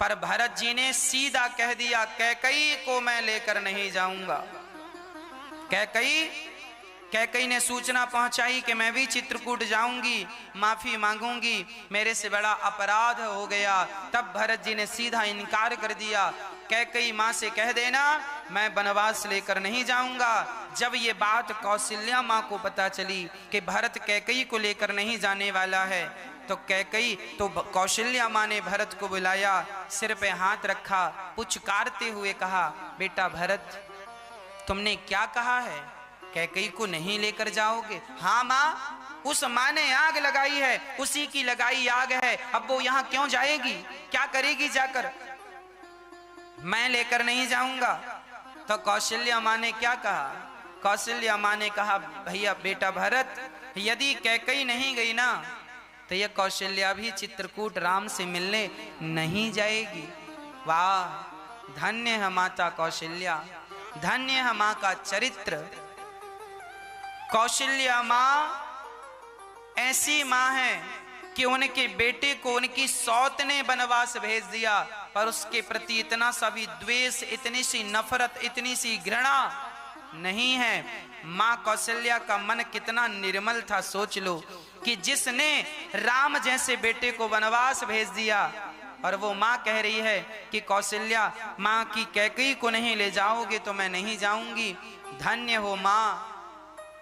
पर भरत जी ने सीधा कह दिया, कैकई को मैं लेकर नहीं जाऊंगा। कैकई ने सूचना पहुंचाई कि मैं भी चित्रकूट जाऊंगी, माफी मांगूंगी, मेरे से बड़ा अपराध हो गया। तब भरत जी ने सीधा इनकार कर दिया, कैकई माँ से कह देना मैं वनवास लेकर नहीं जाऊंगा। जब ये बात कौशल्या माँ को पता चली कि भरत कैकई को लेकर नहीं जाने वाला है, तो कौशल्या माँ ने भरत को बुलाया, सिर पे हाथ रखा, पुचकारते हुए कहा, बेटा भरत, तुमने क्या कहा है, कैकई को नहीं लेकर जाओगे? हाँ माँ, उस माँ ने आग लगाई है, उसी की लगाई आग है, अब वो यहाँ क्यों जाएगी, क्या करेगी जाकर, मैं लेकर नहीं जाऊंगा। तो कौशल्या माँ ने क्या कहा? कौशल्या माँ ने कहा, भैया बेटा भरत, यदि कैकई नहीं गई ना तो यह कौशल्या भी चित्रकूट राम से मिलने नहीं जाएगी। वाह, धन्य है माता कौशल्या, धन्य है माँ का चरित्र। कौशल्या माँ ऐसी माँ है कि उनके बेटे को उनकी सौत ने वनवास भेज दिया, पर उसके प्रति इतना सा भी द्वेष, इतनी सी नफरत, इतनी सी घृणा नहीं है। माँ कौशल्या का मन कितना निर्मल था, सोच लो कि जिसने राम जैसे बेटे को वनवास भेज दिया, और वो माँ कह रही है कि कौशल्या माँ की कैकई को नहीं ले जाओगे तो मैं नहीं जाऊंगी। धन्य हो माँ,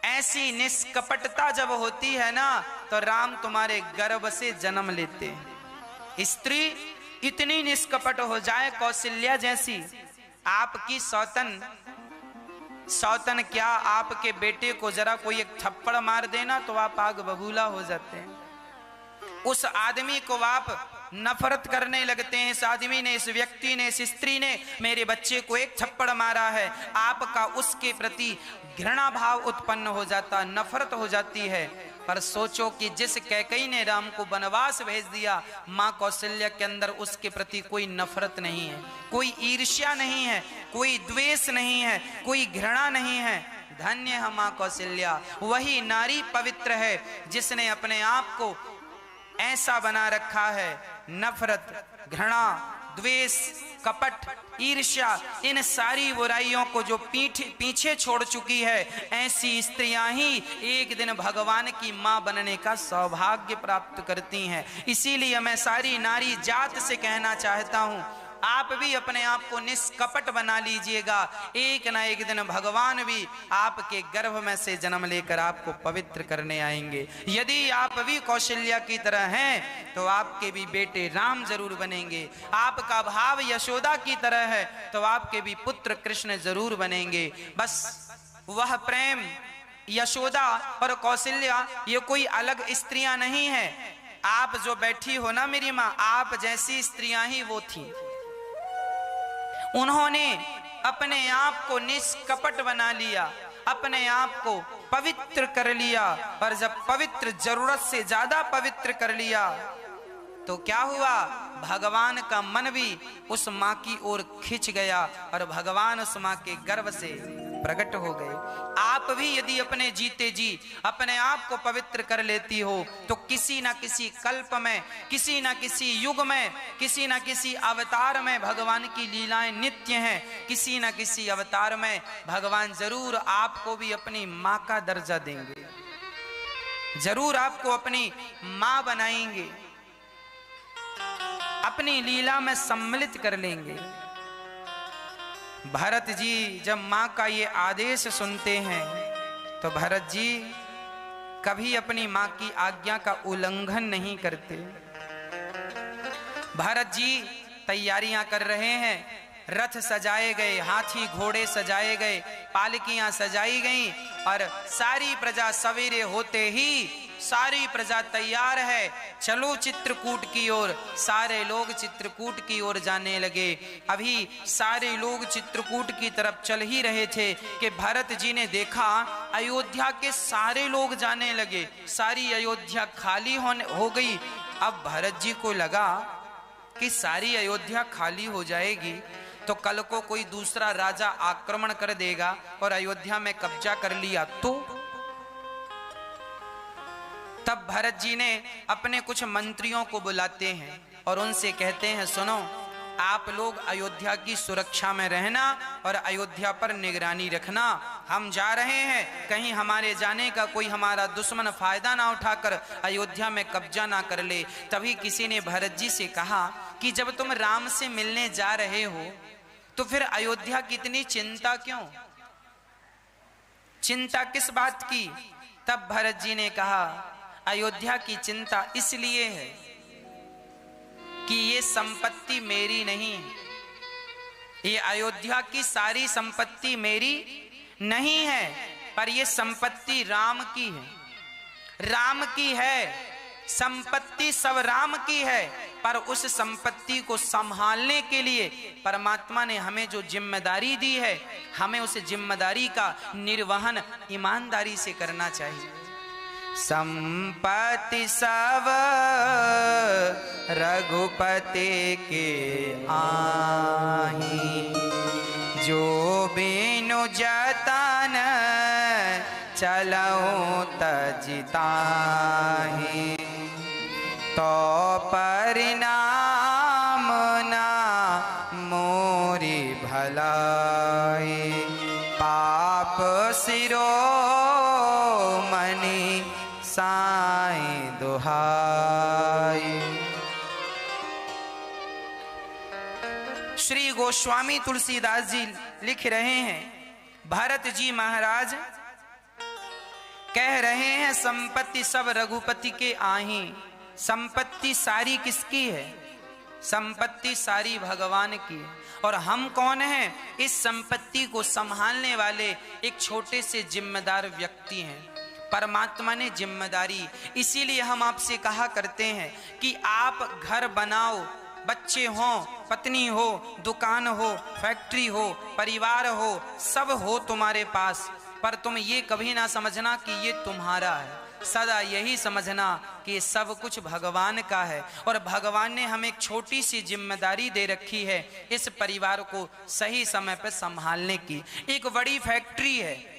ऐसी निष्कपटता जब होती है ना तो राम तुम्हारे गर्भ से जन्म लेते हैं। स्त्री इतनी निष्कपट हो जाए कौशल्या जैसी, आपकी सौतन क्या, आपके बेटे को जरा कोई एक थप्पड़ मार देना तो आप आग बबूला हो जाते हैं। उस आदमी को आप नफरत करने लगते हैं, इस आदमी ने, इस व्यक्ति ने, इस स्त्री ने मेरे बच्चे को एक थप्पड़ मारा है, आपका उसके प्रति घृणा भाव उत्पन्न हो जाता, नफरत हो जाती है। पर सोचो कि जिस कैकई ने राम को वनवास भेज दिया, माँ कौशल्या के अंदर उसके प्रति कोई नफरत नहीं है, कोई ईर्ष्या नहीं है, कोई द्वेष नहीं है, कोई घृणा नहीं है। धन्य है माँ कौशल्या, वही नारी पवित्र है जिसने अपने आप को ऐसा बना रखा है, नफरत, घृणा, द्वेष, कपट, ईर्ष्या, इन सारी बुराइयों को जो पीछे छोड़ चुकी है, ऐसी स्त्रियां ही एक दिन भगवान की मां बनने का सौभाग्य प्राप्त करती हैं। इसीलिए मैं सारी नारी जात से कहना चाहता हूं, आप भी अपने आप को निष्कपट बना लीजिएगा, एक ना एक दिन भगवान भी आपके गर्भ में से जन्म लेकर आपको पवित्र करने आएंगे। यदि आप भी कौशल्या की तरह हैं तो आपके भी बेटे राम जरूर बनेंगे, आपका भाव यशोदा की तरह है तो आपके भी पुत्र कृष्ण जरूर बनेंगे। बस वह प्रेम, यशोदा और कौशल्या ये कोई अलग स्त्रियां नहीं है, आप जो बैठी हो ना मेरी माँ, आप जैसी स्त्रियां ही वो थी। उन्होंने अपने आप को निष्कपट बना लिया, अपने आप को पवित्र कर लिया, पर जब पवित्र, जरूरत से ज्यादा पवित्र कर लिया तो क्या हुआ, भगवान का मन भी उस माँ की ओर खिंच गया और भगवान उस माँ के गर्भ से प्रकट हो गए। आप भी यदि अपने जीते जी अपने आप को पवित्र कर लेती हो तो किसी ना किसी कल्प में, किसी ना किसी युग में, किसी ना किसी अवतार में भगवान की लीलाएं नित्य हैं। किसी ना किसी अवतार में भगवान जरूर आपको भी अपनी माँ का दर्जा देंगे, जरूर आपको अपनी माँ बनाएंगे, अपनी लीला में सम्मिलित कर लेंगे। भरत जी जब माँ का ये आदेश सुनते हैं तो भरत जी कभी अपनी माँ की आज्ञा का उल्लंघन नहीं करते। भरत जी तैयारियां कर रहे हैं, रथ सजाए गए, हाथी घोड़े सजाए गए, पालकियां सजाई गईं और सारी प्रजा सवेरे होते ही सारी प्रजा तैयार है, चलो चित्रकूट की ओर। सारे लोग चित्रकूट की ओर जाने लगे। अभी सारे लोग चित्रकूट की तरफ चल ही रहे थे कि भरत जी ने देखा अयोध्या के सारे लोग जाने लगे, सारी अयोध्या खाली हो गई। अब भरत जी को लगा कि सारी अयोध्या खाली हो जाएगी तो कल को कोई दूसरा राजा आक्रमण कर देगा और अयोध्या में कब्जा कर लिया तो। तब भरत जी ने अपने कुछ मंत्रियों को बुलाते हैं और उनसे कहते हैं, सुनो, आप लोग अयोध्या की सुरक्षा में रहना और अयोध्या पर निगरानी रखना। हम जा रहे हैं, कहीं हमारे जाने का कोई हमारा दुश्मन फायदा ना उठाकर अयोध्या में कब्जा ना कर ले। तभी किसी ने भरत जी से कहा कि जब तुम राम से मिलने जा रहे हो तो फिर अयोध्या की इतनी चिंता क्यों? चिंता किस बात की? तब भरत जी ने कहा, अयोध्या की चिंता इसलिए है कि ये संपत्ति मेरी नहीं, ये अयोध्या की सारी संपत्ति मेरी नहीं है, पर ये संपत्ति राम की है, राम की है। संपत्ति सब राम की है, पर उस संपत्ति को संभालने के लिए परमात्मा ने हमें जो जिम्मेदारी दी है, हमें उस जिम्मेदारी का निर्वहन ईमानदारी से करना चाहिए। संपत्ति सब रघुपति के आही, जो बिनु जतन चलऊं तजिताही, तो परिणाम ना मोरी भलाई, पाप सिरो मनी साईं दुहाई। श्री गोस्वामी तुलसीदास जी लिख रहे हैं, भरत जी महाराज कह रहे हैं संपत्ति सब रघुपति के आही। संपत्ति सारी किसकी है? संपत्ति सारी भगवान की है। और हम कौन हैं? इस संपत्ति को संभालने वाले एक छोटे से जिम्मेदार व्यक्ति हैं। परमात्मा ने जिम्मेदारी, इसीलिए हम आपसे कहा करते हैं कि आप घर बनाओ, बच्चे हो, पत्नी हो, दुकान हो, फैक्ट्री हो, परिवार हो, सब हो तुम्हारे पास, पर तुम ये कभी ना समझना कि ये तुम्हारा है। सदा यही समझना कि सब कुछ भगवान का है और भगवान ने हमें एक छोटी सी जिम्मेदारी दे रखी है, इस परिवार को सही समय पर संभालने की। एक बड़ी फैक्ट्री है,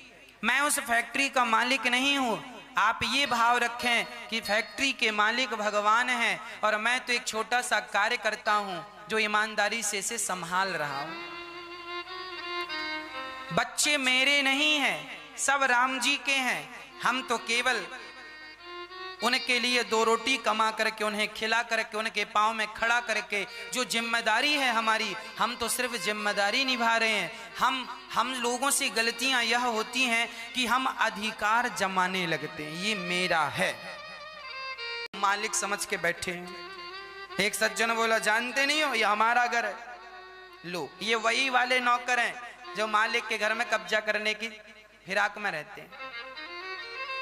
मैं उस फैक्ट्री का मालिक नहीं हूँ। आप ये भाव रखें कि फैक्ट्री के मालिक भगवान हैं और मैं तो एक छोटा सा कार्य करता हूँ जो ईमानदारी से इसे संभाल रहा हूँ। बच्चे मेरे नहीं हैं, सब राम जी के हैं। हम तो केवल उनके लिए दो रोटी कमा करके, उन्हें खिला करके, उनके पाँव में खड़ा करके जो जिम्मेदारी है हमारी, हम तो सिर्फ जिम्मेदारी निभा रहे हैं। हम लोगों से गलतियां यह होती हैं कि हम अधिकार जमाने लगते हैं, ये मेरा है, मालिक समझ के बैठे हैं। एक सज्जन बोला, जानते नहीं हो ये हमारा घर है। लो, ये वही वाले नौकर हैं जो मालिक के घर में कब्जा करने की फिराक में रहते हैं।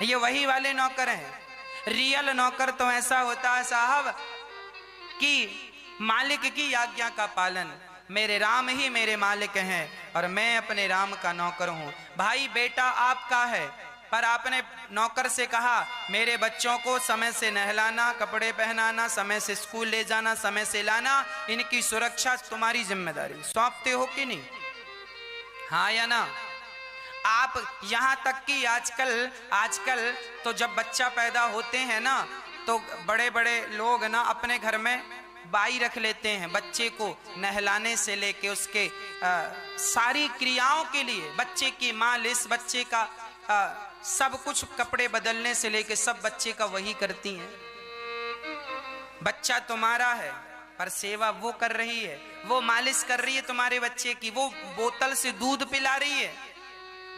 ये वही वाले नौकर हैं। रियल नौकर तो ऐसा होता है साहब कि मालिक की आज्ञा का पालन, मेरे राम ही मेरे मालिक हैं और मैं अपने राम का नौकर हूं। भाई बेटा आपका है, पर आपने नौकर से कहा मेरे बच्चों को समय से नहलाना, कपड़े पहनाना, समय से स्कूल ले जाना, समय से लाना, इनकी सुरक्षा तुम्हारी जिम्मेदारी। सौंपते हो कि नहीं? हाँ या ना? आप यहाँ तक कि आजकल तो जब बच्चा पैदा होते हैं ना, तो बड़े बड़े लोग ना अपने घर में बाई रख लेते हैं, बच्चे को नहलाने से लेके उसके सारी क्रियाओं के लिए, बच्चे की मालिश, बच्चे का सब कुछ, कपड़े बदलने से लेके सब बच्चे का वही करती हैं। बच्चा तुम्हारा है पर सेवा वो कर रही है, वो मालिश कर रही है तुम्हारे बच्चे की, वो बोतल से दूध पिला रही है,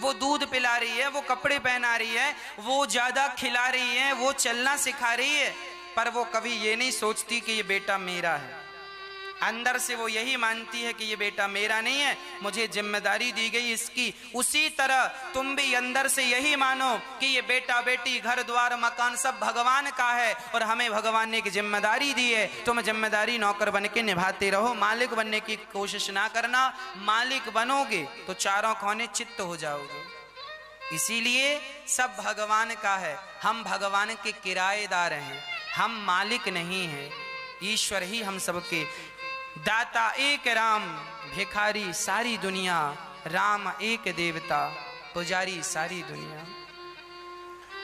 वो दूध पिला रही है, वो कपड़े पहना रही है, वो ज्यादा खिला रही है, वो चलना सिखा रही है, पर वो कभी ये नहीं सोचती कि ये बेटा मेरा है। अंदर से वो यही मानती है कि ये बेटा मेरा नहीं है, मुझे जिम्मेदारी दी गई इसकी। उसी तरह तुम भी अंदर से यही मानो कि ये बेटा बेटी, घर द्वार मकान सब भगवान का है और हमें भगवान ने एक जिम्मेदारी दी है। तुम जिम्मेदारी नौकर बन के निभाते रहो, मालिक बनने की कोशिश ना करना। मालिक बनोगे तो चारों कोने चित्त हो जाओगे। इसीलिए सब भगवान का है, हम भगवान के किराएदार हैं, हम मालिक नहीं हैं। ईश्वर ही हम सबके दाता, एक राम भिखारी सारी दुनिया, राम एक देवता पुजारी सारी दुनिया।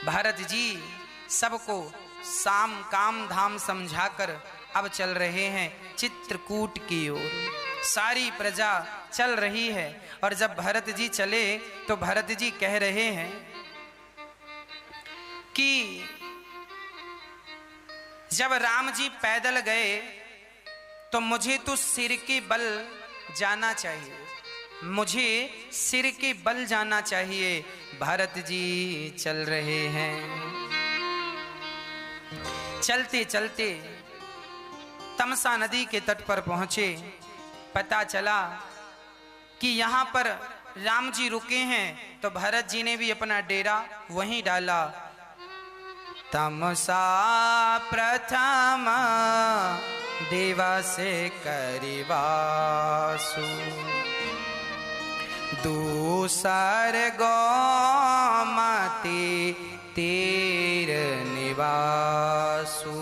भरत जी सबको साम काम धाम समझाकर अब चल रहे हैं चित्रकूट की ओर। सारी प्रजा चल रही है और जब भरत जी चले तो भरत जी कह रहे हैं कि जब राम जी पैदल गए तो मुझे तो सिर के बल जाना चाहिए, मुझे सिर के बल जाना चाहिए। भरत जी चल रहे हैं, चलते चलते तमसा नदी के तट पर पहुंचे। पता चला कि यहाँ पर राम जी रुके हैं, तो भरत जी ने भी अपना डेरा वहीं डाला। तमसा प्रथम देवा से करिवासु, दूसर गोमती तीर निवासु।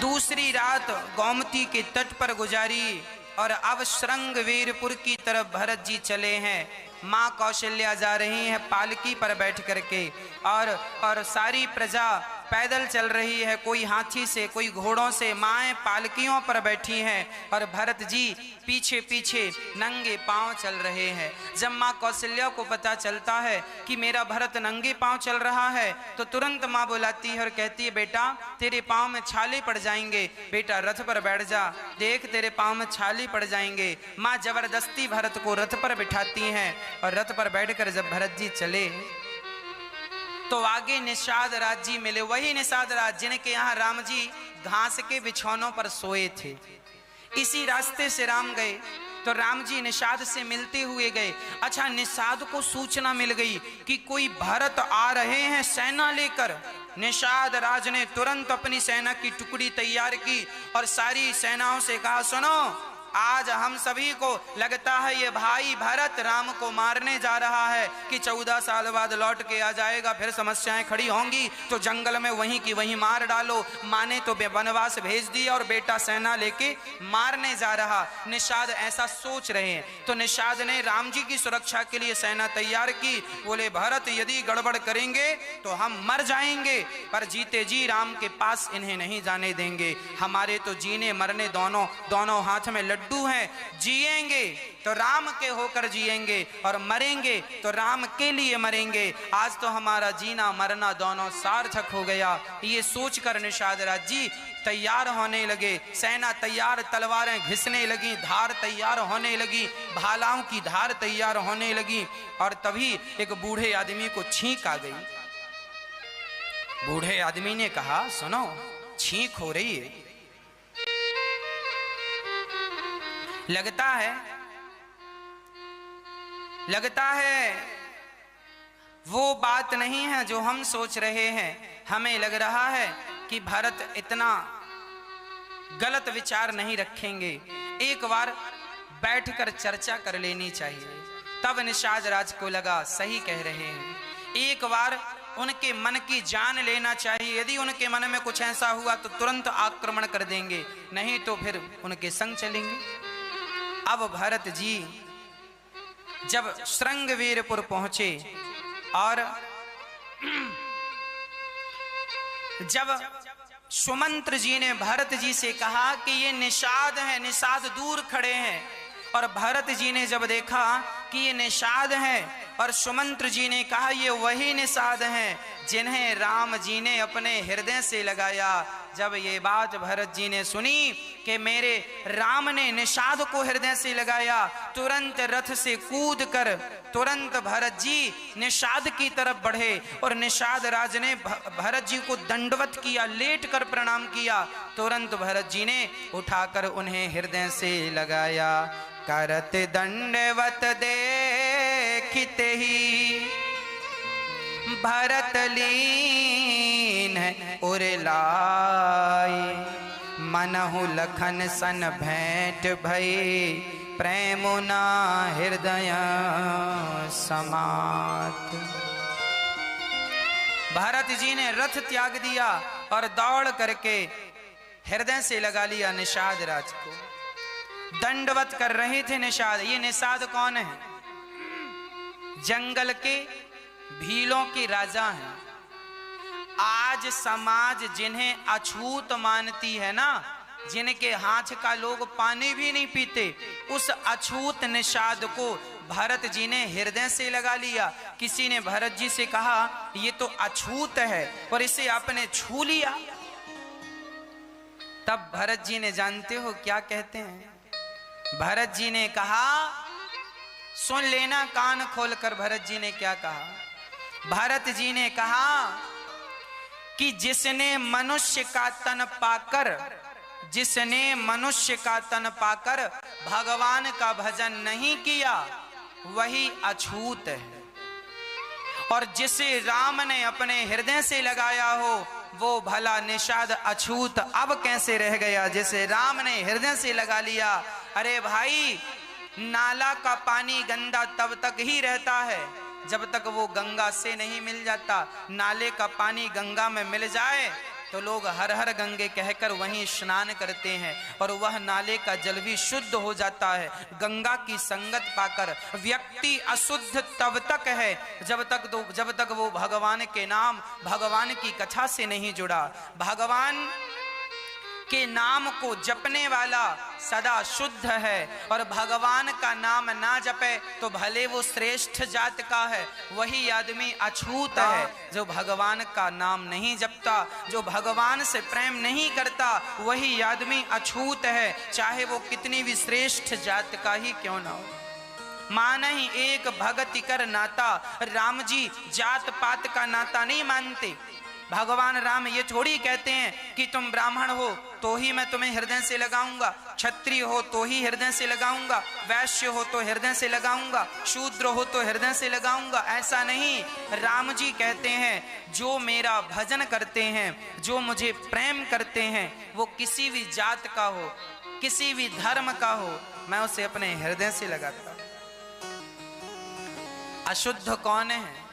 दूसरी रात गोमती के तट पर गुजारी और अब श्रृंगवीरपुर की तरफ भरत जी चले हैं। माँ कौशल्या जा रही हैं पालकी पर बैठ करके और सारी प्रजा पैदल चल रही है, कोई हाथी से कोई घोड़ों से, माएँ पालकियों पर बैठी हैं और भरत जी पीछे पीछे नंगे पांव चल रहे हैं। जब माँ कौशल्या को पता चलता है कि मेरा भरत नंगे पांव चल रहा है तो तुरंत माँ बुलाती है और कहती है, बेटा तेरे पांव में छाले पड़ जाएंगे, बेटा रथ पर बैठ जा, देख तेरे पांव में छाले पड़ जाएंगे। माँ जबरदस्ती भरत को रथ पर बिठाती हैं और रथ पर बैठकर जब भरत जी चले तो आगे निषाद राज जी मिले, वही निषाद राज जिनके यहाँ राम जी घास के बिछौनों पर सोए थे। इसी रास्ते से राम गए तो राम जी निषाद से मिलते हुए गए। अच्छा, निषाद को सूचना मिल गई कि कोई भरत आ रहे हैं सेना लेकर। निषाद राज ने तुरंत अपनी सेना की टुकड़ी तैयार की और सारी सेनाओं से कहा, सुनो आज हम सभी को लगता है ये भाई भरत राम को मारने जा रहा है कि 14 साल बाद लौट के आ जाएगा, फिर समस्याएं खड़ी होंगी तो जंगल में वहीं की वहीं मार डालो। माँ ने तो वनवास भेज दिया और बेटा सेना लेके मारने जा रहा। निषाद ऐसा सोच रहे हैं तो निषाद ने राम जी की सुरक्षा के लिए सेना तैयार की। बोले भरत यदि गड़बड़ करेंगे तो हम मर जाएंगे, पर जीते जी राम के पास इन्हें नहीं जाने देंगे। हमारे तो जीने मरने दोनों हाथ में लड्डू हैं, जिएंगे तो राम के होकर जिएंगे और मरेंगे तो राम के लिए मरेंगे। आज तो हमारा जीना मरना दोनों सार्थक हो गया। ये सोचकर निषाद राज जी तैयार होने लगे। सेना तैयार, तलवारें घिसने लगी, धार तैयार होने लगी, भालाओं की धार तैयार होने लगी। और तभी एक बूढ़े आदमी को छींक आ गई। बूढ़े आदमी ने कहा, सुनो छींक हो रही है, लगता है वो बात नहीं है जो हम सोच रहे हैं। हमें लग रहा है कि भरत इतना गलत विचार नहीं रखेंगे, एक बार बैठकर चर्चा कर लेनी चाहिए। तब निषाद राज को लगा सही कह रहे हैं, एक बार उनके मन की जान लेना चाहिए। यदि उनके मन में कुछ ऐसा हुआ तो तुरंत आक्रमण कर देंगे, नहीं तो फिर उनके संग चलेंगे। अब भरत जी जब श्रृंगवीरपुर पहुंचे और जब सुमंत्र जी ने भरत जी से कहा कि ये निषाद है, निषाद दूर खड़े हैं, और भरत जी ने जब देखा कि ये निषाद है और सुमंत्र जी ने कहा ये वही निषाद हैं जिन्हें राम जी ने अपने हृदय से लगाया। जब ये बात भरत जी ने सुनी कि मेरे राम ने निषाद को हृदय से लगाया, तुरंत रथ से कूद कर तुरंत भरत जी निषाद की तरफ बढ़े और निषाद राज ने भरत जी को दंडवत किया, लेट कर प्रणाम किया। तुरंत भरत जी ने उठाकर उन्हें हृदय से लगाया। करत दंडवत देखते ही भरत लीन उरलाई, मनहु लखन सन भेंट भई, प्रेमुना हृदय समात। भरत जी ने रथ त्याग दिया और दौड़ करके हृदय से लगा लिया निषाद राज को। दंडवत कर रहे थे निषाद। ये निषाद कौन है? जंगल के भीलों के राजा हैं। आज समाज जिन्हें अछूत मानती है ना, जिनके हाथ का लोग पानी भी नहीं पीते, उस अछूत निषाद को भरत जी ने हृदय से लगा लिया। किसी ने भरत जी से कहा ये तो अछूत है, और इसे आपने छू लिया। तब भरत जी ने, जानते हो क्या कहते हैं? भरत जी ने कहा, सुन लेना कान खोलकर, भरत जी ने क्या कहा? भरत जी ने कहा कि जिसने मनुष्य का तन पाकर, जिसने मनुष्य का तन पाकर भगवान का भजन नहीं किया वही अछूत है, और जिसे राम ने अपने हृदय से लगाया हो वो भला निषाद अछूत अब कैसे रह गया, जिसे राम ने हृदय से लगा लिया। अरे भाई, नाला का पानी गंदा तब तक ही रहता है जब तक वो गंगा से नहीं मिल जाता। नाले का पानी गंगा में मिल जाए तो लोग हर हर गंगे कहकर वहीं स्नान करते हैं, और वह नाले का जल भी शुद्ध हो जाता है। गंगा की संगत पाकर व्यक्ति अशुद्ध तब तक है जब तक वो भगवान के नाम, भगवान की कथा से नहीं जुड़ा। भगवान के नाम को जपने वाला सदा शुद्ध है, और भगवान का नाम ना जपे तो भले वो श्रेष्ठ जात का है, वही आदमी अछूत है जो भगवान का नाम नहीं जपता, जो भगवान से प्रेम नहीं करता, वही आदमी अछूत है, चाहे वो कितनी भी श्रेष्ठ जात का ही क्यों ना हो। मानहि एक भगति कर नाता, राम जी जात पात का नाता नहीं मानते। भगवान राम ये थोड़ी कहते हैं कि तुम ब्राह्मण हो तो ही मैं तुम्हें हृदय से लगाऊंगा, क्षत्रिय हो तो ही हृदय से लगाऊंगा, वैश्य हो तो हृदय से लगाऊंगा, शूद्र हो तो हृदय से लगाऊंगा। ऐसा नहीं, राम जी कहते हैं जो मेरा भजन करते हैं, जो मुझे प्रेम करते हैं, वो किसी भी जात का हो, किसी भी धर्म का हो, मैं उसे अपने हृदय से लगाता हूं। अशुद्ध कौन है?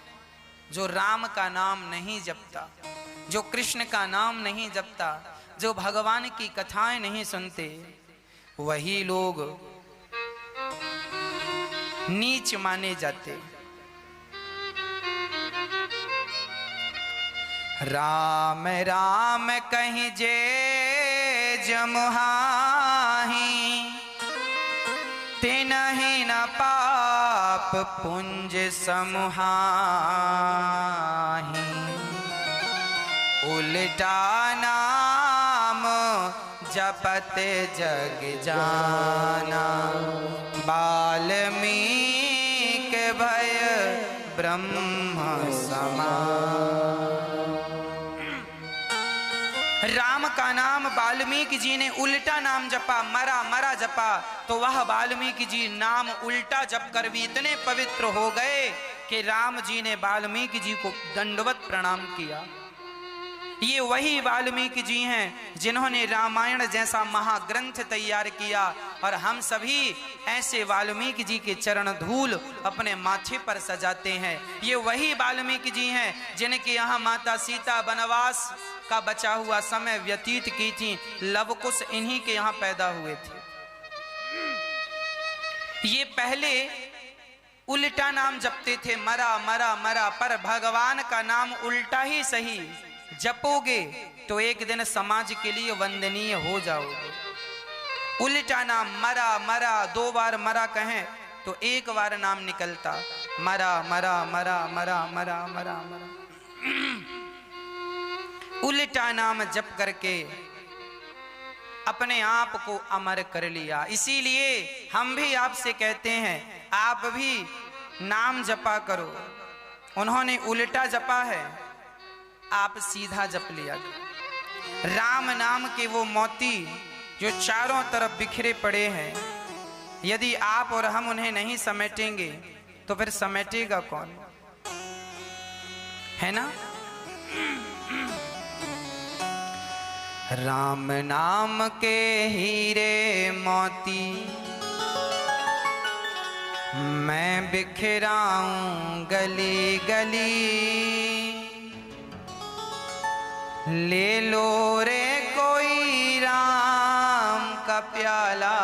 जो राम का नाम नहीं जपता, जो कृष्ण का नाम नहीं जपता, जो भगवान की कथाएं नहीं सुनते, वही लोग नीच माने जाते। राम राम कहीं जे जमुहाही, तिनहि न पाप पुंज समुहाही, उल्टा नाम जपत जग जाना, वाल्मीकि भय ब्रह्म समान। राम का नाम वाल्मीकि जी ने उल्टा नाम जपा, मरा मरा जपा, तो वह वाल्मीकि जी नाम उल्टा जप कर भी इतने पवित्र हो गए कि राम जी ने वाल्मीकि जी को दंडवत प्रणाम किया। ये वही वाल्मीकि जी हैं जिन्होंने रामायण जैसा महाग्रंथ तैयार किया, और हम सभी ऐसे वाल्मीकि जी के चरण धूल अपने माथे पर सजाते हैं। ये वही वाल्मीकि जी हैं जिनके यहाँ माता सीता वनवास का बचा हुआ समय व्यतीत की थी, लवकुश इन्हीं के यहाँ पैदा हुए थे। ये पहले उल्टा नाम जपते थे, मरा मरा मरा, पर भगवान का नाम उल्टा ही सही जपोगे तो एक दिन समाज के लिए वंदनीय हो जाओगे। उल्टा नाम मरा मरा, 2 बार मरा कहें तो 1 बार नाम निकलता, मरा मरा मरा मरा मरा मरा मरा। उल्टा नाम जप करके अपने आप को अमर कर लिया। इसीलिए हम भी आपसे कहते हैं आप भी नाम जपा करो। उन्होंने उल्टा जपा है, आप सीधा जप लिया। राम नाम के वो मोती जो चारों तरफ बिखरे पड़े हैं, यदि आप और हम उन्हें नहीं समेटेंगे तो फिर समेटेगा कौन, है ना? राम नाम के हीरे मोती मैं बिखराऊं गली गली, ले लो रे कोई राम का प्याला,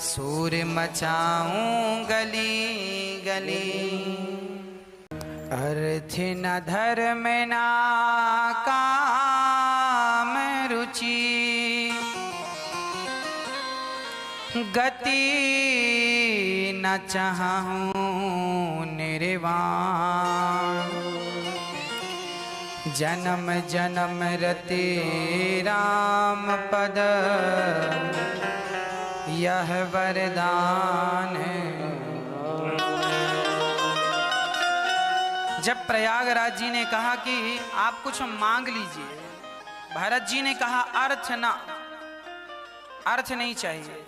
शोर मचाऊं गली गली। अर्थ न धर्म ना काम रुचि, गति न चाहूं निर्वाण। जन्म जन्म रते राम पद, यह वरदान। जब प्रयागराज जी ने कहा कि आप कुछ मांग लीजिए, भरत जी ने कहा अर्थ ना, अर्थ नहीं चाहिए,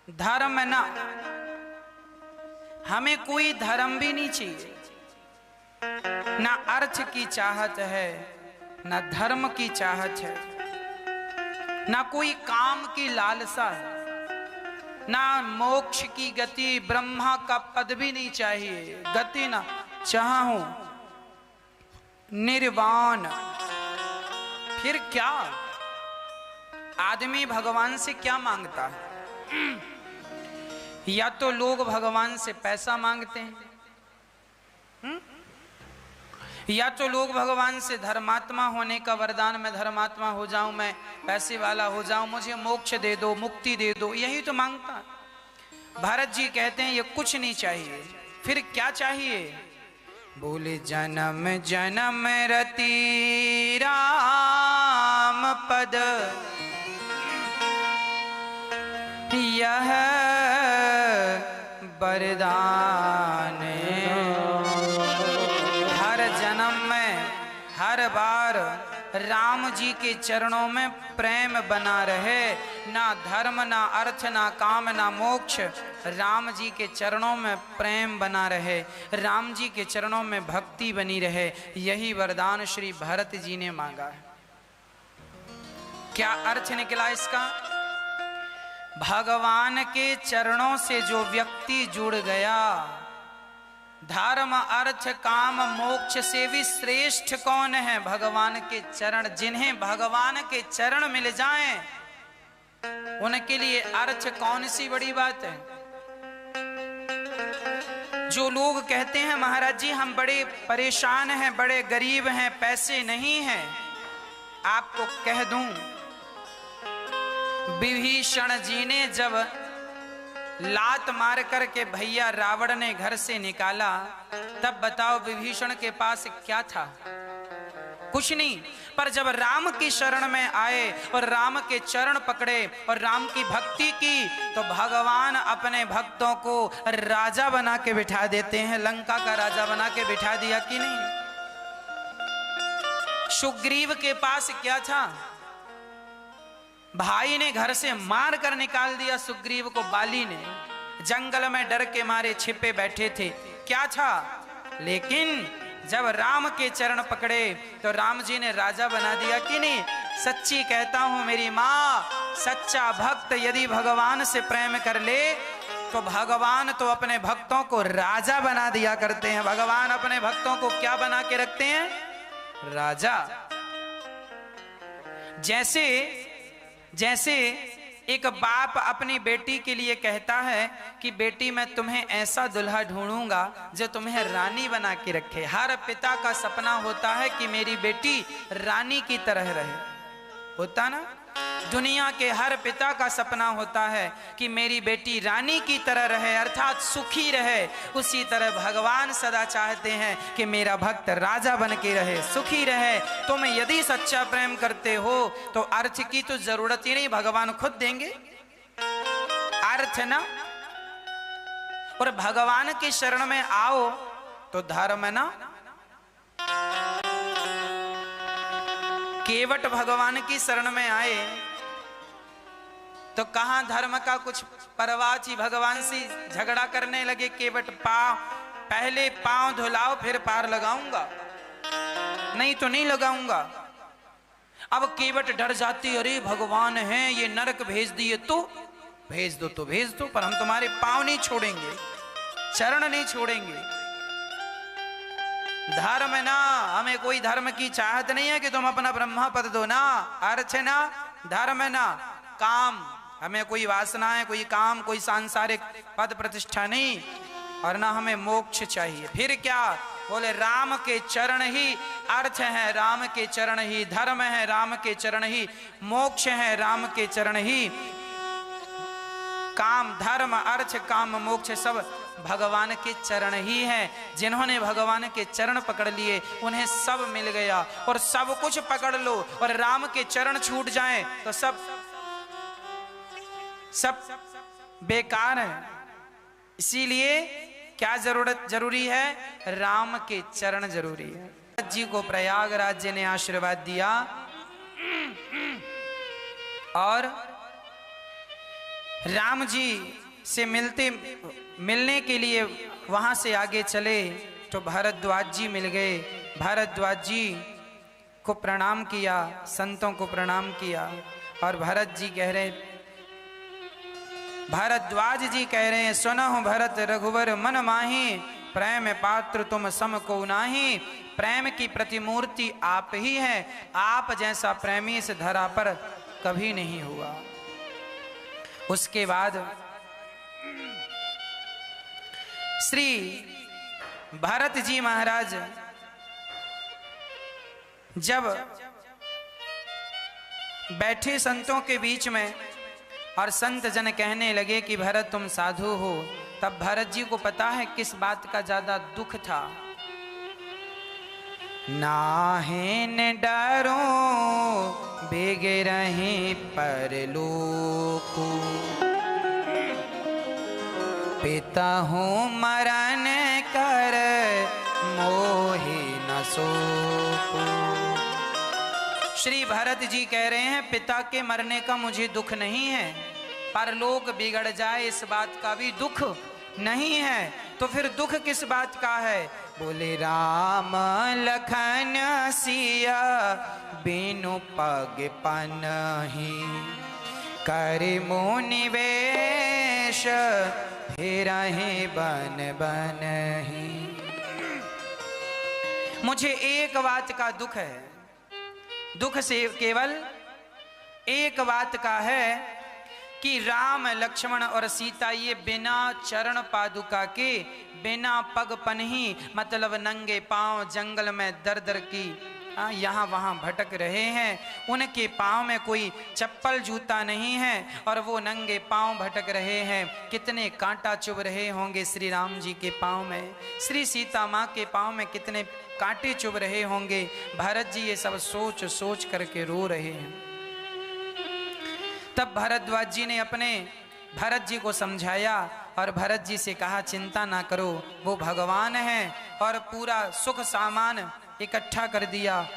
धर्म ना, हमें कोई धर्म भी नहीं चाहिए, ना अर्थ की चाहत है, ना धर्म की चाहत है, ना कोई काम की लालसा है, ना मोक्ष की गति, ब्रह्मा का पद भी नहीं चाहिए, गति ना चाहूं निर्वाण। फिर क्या? आदमी भगवान से क्या मांगता है? या तो लोग भगवान से पैसा मांगते हैं, या तो लोग भगवान से धर्मात्मा होने का वरदान, मैं धर्मात्मा हो जाऊं, मैं पैसे वाला हो जाऊं, मुझे मोक्ष दे दो, मुक्ति दे दो, यही तो मांगता है। भरत जी कहते हैं ये कुछ नहीं चाहिए। फिर क्या चाहिए? बोले जन्म जन्म रति राम पद, यह वरदान। हर जन्म में हर बार राम जी के चरणों में प्रेम बना रहे, ना धर्म ना अर्थ ना काम ना मोक्ष, राम जी के चरणों में प्रेम बना रहे, राम जी के चरणों में भक्ति बनी रहे, यही वरदान श्री भरत जी ने मांगा है। क्या अर्थ निकला इसका? भगवान के चरणों से जो व्यक्ति जुड़ गया, धर्म अर्थ काम मोक्ष से भी श्रेष्ठ कौन है? भगवान के चरण। जिन्हें भगवान के चरण मिल जाएं, उनके लिए अर्थ कौन सी बड़ी बात है? जो लोग कहते हैं महाराज जी हम बड़े परेशान हैं, बड़े गरीब हैं, पैसे नहीं हैं, आपको कह दूं, विभीषण जी ने जब लात मार करके भैया रावण ने घर से निकाला, तब बताओ विभीषण के पास क्या था? कुछ नहीं। पर जब राम की शरण में आए और राम के चरण पकड़े और राम की भक्ति की, तो भगवान अपने भक्तों को राजा बना के बिठा देते हैं। लंका का राजा बना के बिठा दिया कि नहीं? सुग्रीव के पास क्या था? भाई ने घर से मार कर निकाल दिया सुग्रीव को, बाली ने जंगल में डर के मारे छिपे बैठे थे, क्या था? लेकिन जब राम के चरण पकड़े तो राम जी ने राजा बना दिया कि नहीं? सच्ची कहता हूं मेरी माँ, सच्चा भक्त यदि भगवान से प्रेम कर ले तो भगवान तो अपने भक्तों को राजा बना दिया करते हैं। भगवान अपने भक्तों को क्या बना के रखते हैं? राजा। जैसे एक बाप अपनी बेटी के लिए कहता है कि बेटी मैं तुम्हें ऐसा दुल्हा ढूंढूंगा जो तुम्हें रानी बना के रखे। हर पिता का सपना होता है कि मेरी बेटी रानी की तरह रहे, होता ना? दुनिया के हर पिता का सपना होता है कि मेरी बेटी रानी की तरह रहे, अर्थात सुखी रहे। उसी तरह भगवान सदा चाहते हैं कि मेरा भक्त राजा बन के रहे, सुखी रहे। तुम यदि सच्चा प्रेम करते हो तो अर्थ की तो जरूरत ही नहीं, भगवान खुद देंगे अर्थ ना। और भगवान की शरण में आओ तो धर्म ना, केवट भगवान की शरण में आए तो कहां धर्म का कुछ परवाह थी? भगवान से झगड़ा करने लगे केवट। पहले पांव धुलाओ फिर पार लगाऊंगा, नहीं तो नहीं लगाऊंगा। अब केवट डर जाती, अरे भगवान हैं ये नरक भेज दिए तो भेज दो, तो भेज दो, पर हम तुम्हारे पांव नहीं छोड़ेंगे, चरण नहीं छोड़ेंगे। धर्म ना, हमें कोई धर्म की चाहत नहीं है कि तुम अपना ब्रह्मा पद दो ना, अर्थ ना, धर्म ना, काम, हमें कोई वासना है, कोई काम, कोई सांसारिक पद प्रतिष्ठा नहीं, और ना हमें मोक्ष चाहिए। फिर क्या? बोले राम के चरण ही अर्थ है, राम के चरण ही धर्म है, राम के चरण ही मोक्ष है, राम के चरण ही काम धर्म अर्थ काम मोक्ष सब भगवान के चरण ही है। जिन्होंने भगवान के चरण पकड़ लिए उन्हें सब मिल गया। और सब कुछ पकड़ लो और राम के चरण छूट जाएं तो सब बेकार है। इसीलिए क्या जरूरी है? राम के चरण जरूरी है। जी को प्रयागराज जी ने आशीर्वाद दिया और राम जी से मिलने के लिए वहां से आगे चले तो भारद्वाज जी मिल गए। भारद्वाज जी को प्रणाम किया, संतों को प्रणाम किया और भरत जी कह रहे, भारद्वाज जी कह रहे हैं, सुनहु भरत रघुवर मन माही, प्रेम पात्र तुम सम को नाही। प्रेम की प्रतिमूर्ति आप ही हैं, आप जैसा प्रेमी इस धरा पर कभी नहीं हुआ। उसके बाद श्री भरत जी महाराज जब बैठे संतों के बीच में और संत जन कहने लगे कि भरत तुम साधु हो, तब भरत जी को पता है किस बात का ज्यादा दुख था। नाहेन डरो बेग रहे परलोकु, पिता हूँ मरण कर मोहि न सोकु। श्री भरत जी कह रहे हैं पिता के मरने का मुझे दुख नहीं है, परलोक बिगड़ जाए इस बात का भी दुख नहीं है। तो फिर दुख किस बात का है? बोले राम लखन सिया बिनु पग पनहि, कर मुनिवेश फिरहि बन बनहि। मुझे एक बात का दुख है, दुख से केवल एक बात का है कि राम लक्ष्मण और सीता ये बिना चरण पादुका के, बिना पग पनही मतलब नंगे पांव जंगल में दर दर की यहाँ वहाँ भटक रहे हैं। उनके पांव में कोई चप्पल जूता नहीं है और वो नंगे पांव भटक रहे हैं। कितने कांटा चुभ रहे होंगे श्री राम जी के पांव में, श्री सीता माँ के पांव में कितने कांटे चुभ रहे होंगे। भरत जी ये सब सोच सोच करके रो रहे हैं। तब भारद्वाज जी ने अपने भरत जी को समझाया और भरत जी से कहा चिंता ना करो, वो भगवान हैं। और पूरा सुख सामान इकट्ठा कर दिया,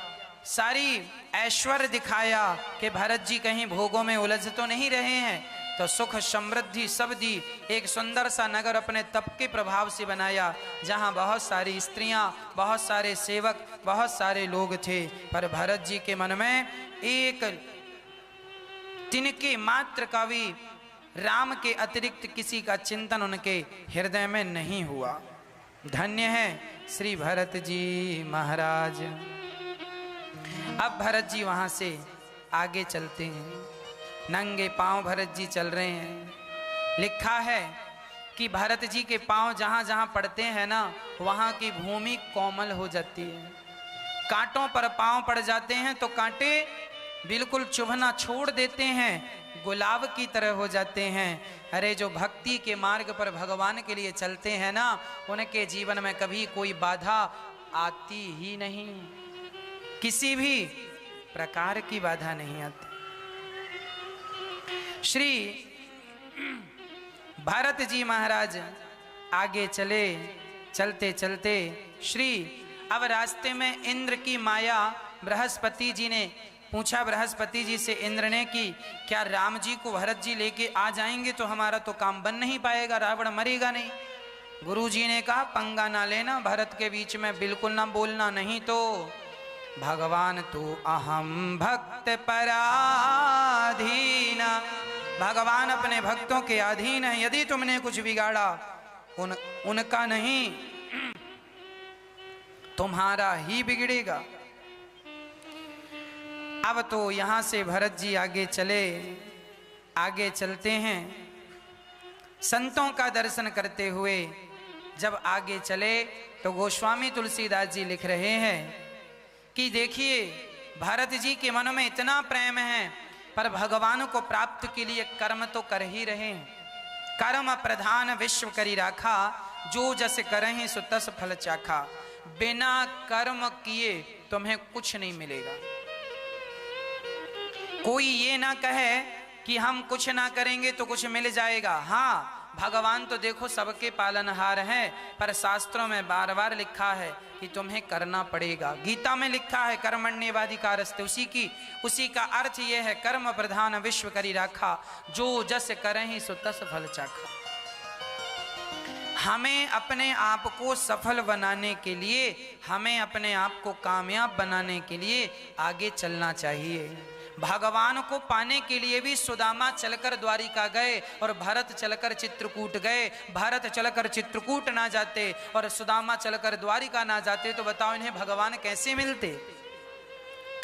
सारी ऐश्वर्य दिखाया कि भरत जी कहीं भोगों में उलझ तो नहीं रहे हैं। तो सुख समृद्धि सब दी। एक सुंदर सा नगर अपने तप के प्रभाव से बनाया, जहां बहुत सारी स्त्रियां, बहुत सारे सेवक, बहुत सारे लोग थे। पर भरत जी के मन में एक तिनके मात्र का भी राम के अतिरिक्त किसी का चिंतन उनके हृदय में नहीं हुआ। धन्य है श्री भरत जी महाराज। अब भरत जी वहां से आगे चलते हैं, नंगे पांव भरत जी चल रहे हैं। लिखा है कि भरत जी के पांव जहां जहां पड़ते हैं ना, वहां की भूमि कोमल हो जाती है। कांटों पर पांव पड़ जाते हैं तो कांटे बिल्कुल चुभना छोड़ देते हैं, गुलाब की तरह हो जाते हैं। अरे जो भक्ति के मार्ग पर भगवान के लिए चलते हैं ना, उनके जीवन में कभी कोई बाधा आती ही नहीं, किसी भी प्रकार की बाधा नहीं आती। श्री भरत जी महाराज आगे चले, चलते चलते श्री अब रास्ते में इंद्र की माया, बृहस्पति जी ने पूछा बृहस्पति जी से इंद्र ने कि क्या राम जी को भरत जी लेके आ जाएंगे तो हमारा तो काम बन नहीं पाएगा, रावण मरेगा नहीं। गुरु जी ने कहा पंगा ना लेना, भरत के बीच में बिल्कुल ना बोलना, नहीं तो भगवान तो अहम भक्त पराधीन, भगवान अपने भक्तों के अधीन है। यदि तुमने कुछ बिगाड़ा उनका नहीं, तुम्हारा ही बिगड़ेगा। अब तो यहां से भरत जी आगे चले, आगे चलते हैं। संतों का दर्शन करते हुए जब आगे चले तो गोस्वामी तुलसीदास जी लिख रहे हैं कि देखिए भरत जी के मन में इतना प्रेम है, पर भगवान को प्राप्त के लिए कर्म तो कर ही रहे हैं। कर्म प्रधान विश्व करी राखा, जो जस करहि सो तस फल चाखा। बिना कर्म किए तुम्हें कुछ नहीं मिलेगा। कोई ये ना कहे कि हम कुछ ना करेंगे तो कुछ मिल जाएगा। हाँ, भगवान तो देखो सबके पालनहार हैं, पर शास्त्रों में बार बार लिखा है कि तुम्हें करना पड़ेगा। गीता में लिखा है कर्मण्येवाधिकारस्ते, उसी का अर्थ यह है कर्म प्रधान विश्व करी राखा, जो जस करहि सो तस फल चाखा। हमें अपने आप को सफल बनाने के लिए, हमें अपने आप को कामयाब बनाने के लिए आगे चलना चाहिए। भगवान को पाने के लिए भी सुदामा चलकर द्वारिका गए और भरत चलकर चित्रकूट गए। भरत चलकर चित्रकूट ना जाते और सुदामा चलकर द्वारिका ना जाते तो बताओ इन्हें भगवान कैसे मिलते।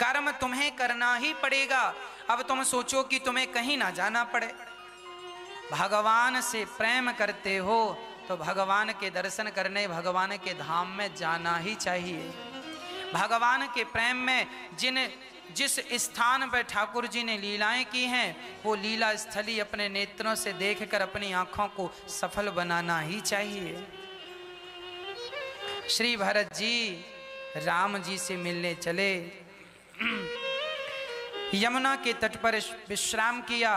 कर्म तुम्हें करना ही पड़ेगा। अब तुम सोचो कि तुम्हें कहीं ना जाना पड़े। भगवान से प्रेम करते हो तो भगवान के दर्शन करने, भगवान के धाम में जाना ही चाहिए। भगवान के प्रेम में जिस स्थान पर ठाकुर जी ने लीलाएं की हैं, वो लीला स्थली अपने नेत्रों से देखकर अपनी आंखों को सफल बनाना ही चाहिए। श्री भरत जी राम जी से मिलने चले, यमुना के तट पर विश्राम किया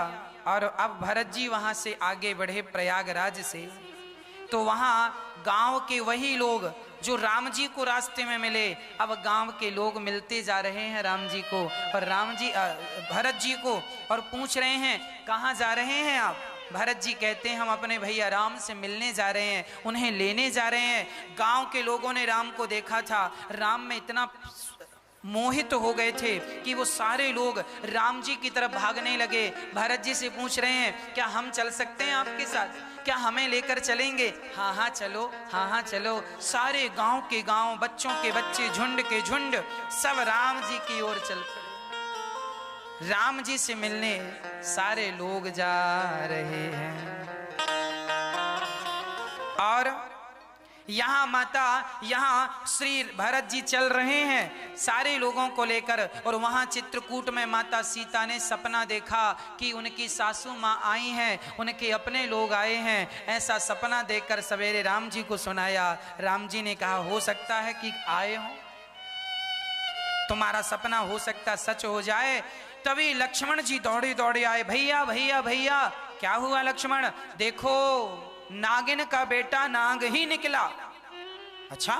और अब भरत जी वहां से आगे बढ़े प्रयागराज से। तो वहां गांव के वही लोग जो राम जी को रास्ते में मिले, अब गांव के लोग मिलते जा रहे हैं राम जी को और भरत जी को, और पूछ रहे हैं कहाँ जा रहे हैं आप। भरत जी कहते हैं हम अपने भैया राम से मिलने जा रहे हैं, उन्हें लेने जा रहे हैं। गांव के लोगों ने राम को देखा था, राम में इतना मोहित हो गए थे कि वो सारे लोग राम जी की तरफ भागने लगे। भरत जी से पूछ रहे हैं क्या हम चल सकते हैं आपके साथ, क्या हमें लेकर चलेंगे। हाँ हाँ चलो, हाँ हाँ चलो। सारे गांव के गांव, बच्चों के बच्चे, झुंड के झुंड सब राम जी की ओर चल पड़े। राम जी से मिलने सारे लोग जा रहे हैं और यहाँ श्री भरत जी चल रहे हैं सारे लोगों को लेकर। और वहाँ चित्रकूट में माता सीता ने सपना देखा कि उनकी सासू माँ आई हैं, उनके अपने लोग आए हैं। ऐसा सपना देखकर सवेरे राम जी को सुनाया। राम जी ने कहा हो सकता है कि आए हो, तुम्हारा सपना हो सकता सच हो जाए। तभी लक्ष्मण जी दौड़े दौड़े आए, भैया भैया भैया क्या हुआ लक्ष्मण, देखो नागिन का बेटा नाग ही निकला। अच्छा,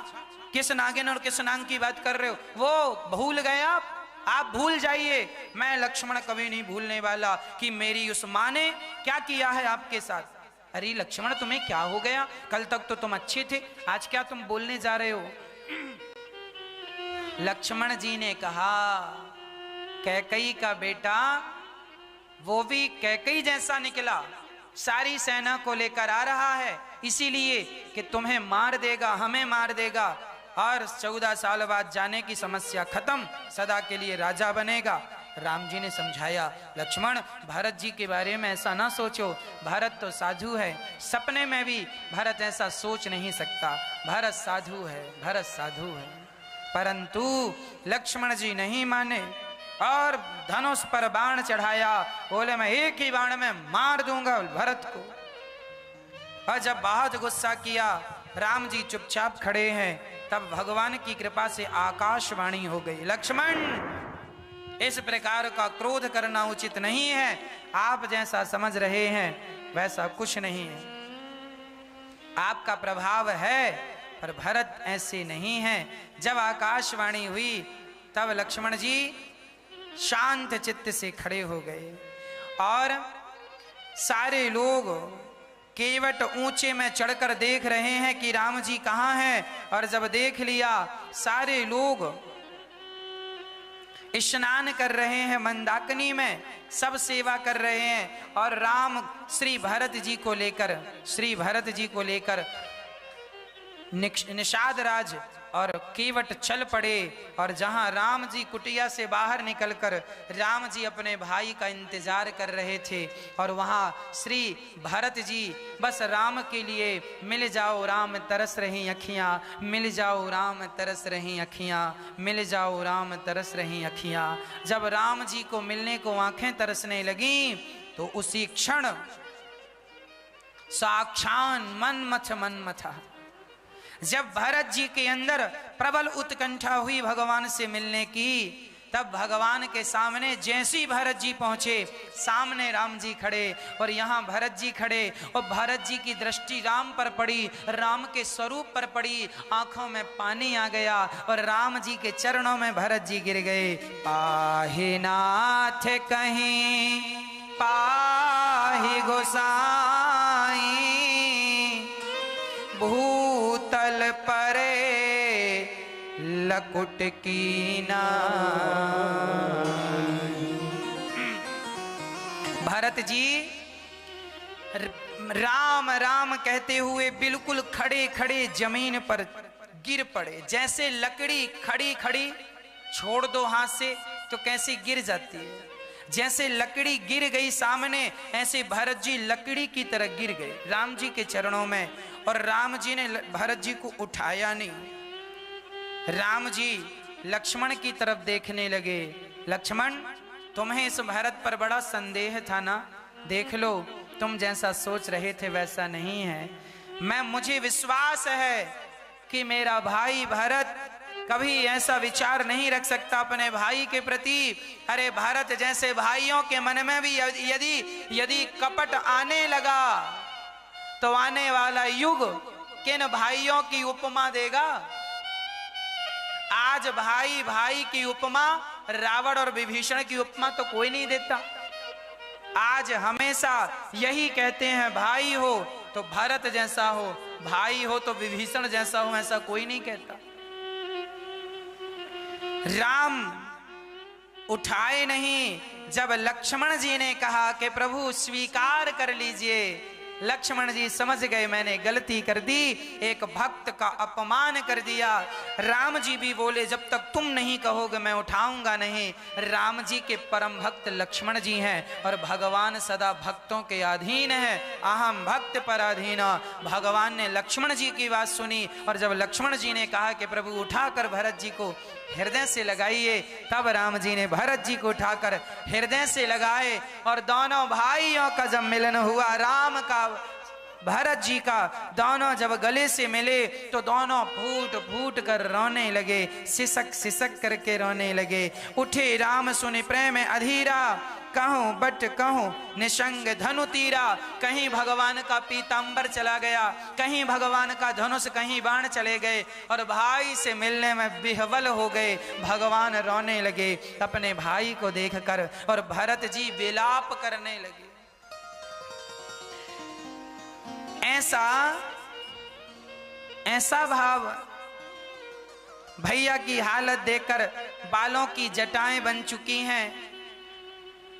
किस नागिन और किस नाग की बात कर रहे हो, वो भूल गए आप भूल जाइए। मैं लक्ष्मण कभी नहीं भूलने वाला कि मेरी उस माँ ने क्या किया है आपके साथ। अरे लक्ष्मण तुम्हें क्या हो गया, कल तक तो तुम अच्छे थे, आज क्या तुम बोलने जा रहे हो। लक्ष्मण जी ने कहा कैकई का बेटा वो भी कैकई जैसा निकला, सारी सेना को लेकर आ रहा है, इसीलिए कि तुम्हें मार देगा, हमें मार देगा और 14 साल बाद जाने की समस्या खत्म, सदा के लिए राजा बनेगा। राम जी ने समझाया लक्ष्मण भरत जी के बारे में ऐसा ना सोचो, भरत तो साधु है, सपने में भी भरत ऐसा सोच नहीं सकता, भरत साधु है, भरत साधु है। परंतु लक्ष्मण जी नहीं माने और धनुष पर बाण चढ़ाया, बोले मैं एक ही बाण में मार दूंगा भरत को। और जब बहुत गुस्सा किया, राम जी चुपचाप खड़े हैं, तब भगवान की कृपा से आकाशवाणी हो गई, लक्ष्मण इस प्रकार का क्रोध करना उचित नहीं है, आप जैसा समझ रहे हैं वैसा कुछ नहीं है, आपका प्रभाव है पर भरत ऐसे नहीं है। जब आकाशवाणी हुई तब लक्ष्मण जी शांत चित्त से खड़े हो गए और सारे लोग केवट ऊंचे में चढ़कर देख रहे हैं कि राम जी कहाँ हैं। और जब देख लिया सारे लोग स्नान कर रहे हैं मंदाकिनी में, सब सेवा कर रहे हैं और राम श्री भरत जी को लेकर निषाद राज और केवट चल पड़े। और जहां राम जी कुटिया से बाहर निकलकर राम जी अपने भाई का इंतजार कर रहे थे, और वहां श्री भरत जी बस राम के लिए मिल जाओ राम तरस रही अखियां, मिल जाओ राम तरस रही अखियां, मिल जाओ राम तरस रही अखियां। जब राम जी को मिलने को आंखें तरसने लगी तो उसी क्षण साक्षात मन मथा। जब भरत जी के अंदर प्रबल उत्कंठा हुई भगवान से मिलने की, तब भगवान के सामने जैसी भरत जी पहुंचे, सामने राम जी खड़े और यहाँ भरत जी खड़े, और भरत जी की दृष्टि राम पर पड़ी, राम के स्वरूप पर पड़ी, आंखों में पानी आ गया और राम जी के चरणों में भरत जी गिर गए। पाहि नाथ कहीं पाहि गोसाई, भूतल परे लकुट कीना। भरत जी राम राम कहते हुए बिल्कुल खड़े खड़े जमीन पर गिर पड़े। जैसे लकड़ी खड़ी खड़ी छोड़ दो हाथ से तो कैसे गिर जाती है, जैसे लकड़ी गिर गई सामने, ऐसे भरत जी लकड़ी की तरह गिर गए राम जी के चरणों में। और राम जी ने भरत जी को उठाया नहीं। राम जी लक्ष्मण की तरफ देखने लगे। लक्ष्मण, तुम्हें इस भरत पर बड़ा संदेह था ना, देख लो तुम जैसा सोच रहे थे वैसा नहीं है। मुझे विश्वास है कि मेरा भाई भरत कभी ऐसा विचार नहीं रख सकता अपने भाई के प्रति। अरे भरत जैसे भाइयों के मन में भी यदि कपट आने लगा तो आने वाला युग किन भाइयों की उपमा देगा। आज भाई भाई की उपमा, रावण और विभीषण की उपमा तो कोई नहीं देता। आज हमेशा यही कहते हैं, भाई हो तो भरत जैसा हो, भाई हो तो विभीषण जैसा हो, ऐसा कोई नहीं कहता। राम उठाए नहीं। जब लक्ष्मण जी ने कहा कि प्रभु स्वीकार कर लीजिए, लक्ष्मण जी समझ गए मैंने गलती कर दी, एक भक्त का अपमान कर दिया। राम जी भी बोले जब तक तुम नहीं कहोगे मैं उठाऊंगा नहीं। राम जी के परम भक्त लक्ष्मण जी हैं और भगवान सदा भक्तों के अधीन है। अहम भक्त पराधीन। भगवान ने लक्ष्मण जी की बात सुनी और जब लक्ष्मण जी ने कहा कि प्रभु उठाकर भरत जी को हृदय से लगाइए, तब राम जी ने भरत जी को उठाकर हृदय से लगाए और दोनों भाइयों का जब मिलन हुआ, राम का भरत जी का, दोनों जब गले से मिले तो दोनों फूट फूट कर रोने लगे, सिसक सिसक करके रोने लगे। उठे राम सुनि प्रेम अधीरा, कहूं बट कहूं निशंग धनु तीरा। कहीं भगवान का पीतांबर चला गया, कहीं भगवान का धनुष, कहीं बाण चले गए और भाई से मिलने में विह्वल हो गए। भगवान रोने लगे अपने भाई को देखकर और भरत जी विलाप करने लगे। ऐसा भाव, भैया की हालत देखकर बालों की जटाएं बन चुकी हैं,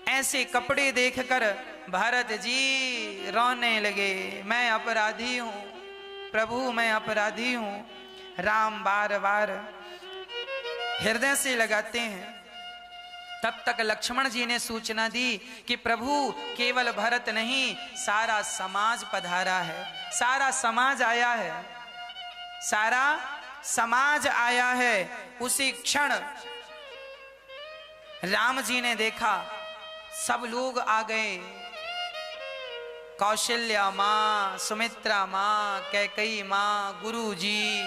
ऐसे कपड़े देखकर भरत जी रोने लगे। मैं अपराधी हूं प्रभु, मैं अपराधी हूं। राम बार बार हृदय से लगाते हैं। तब तक लक्ष्मण जी ने सूचना दी कि प्रभु केवल भरत नहीं, सारा समाज पधारा है, सारा समाज आया है, सारा समाज आया है। उसी क्षण राम जी ने देखा सब लोग आ गए। कौशल्या माँ, सुमित्रा माँ, कैकेयी माँ, गुरुजी,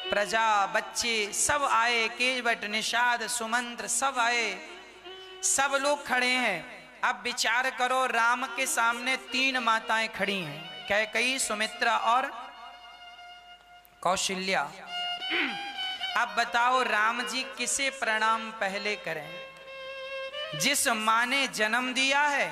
प्रजा, बच्चे सब आए, केवट, निषाद, सुमंत्र सब आए, सब लोग खड़े हैं। अब विचार करो, राम के सामने 3 माताएं खड़ी हैं, कैकेयी, सुमित्रा और कौशल्या। अब बताओ राम जी किसे प्रणाम पहले करें? जिस माँ ने जन्म दिया है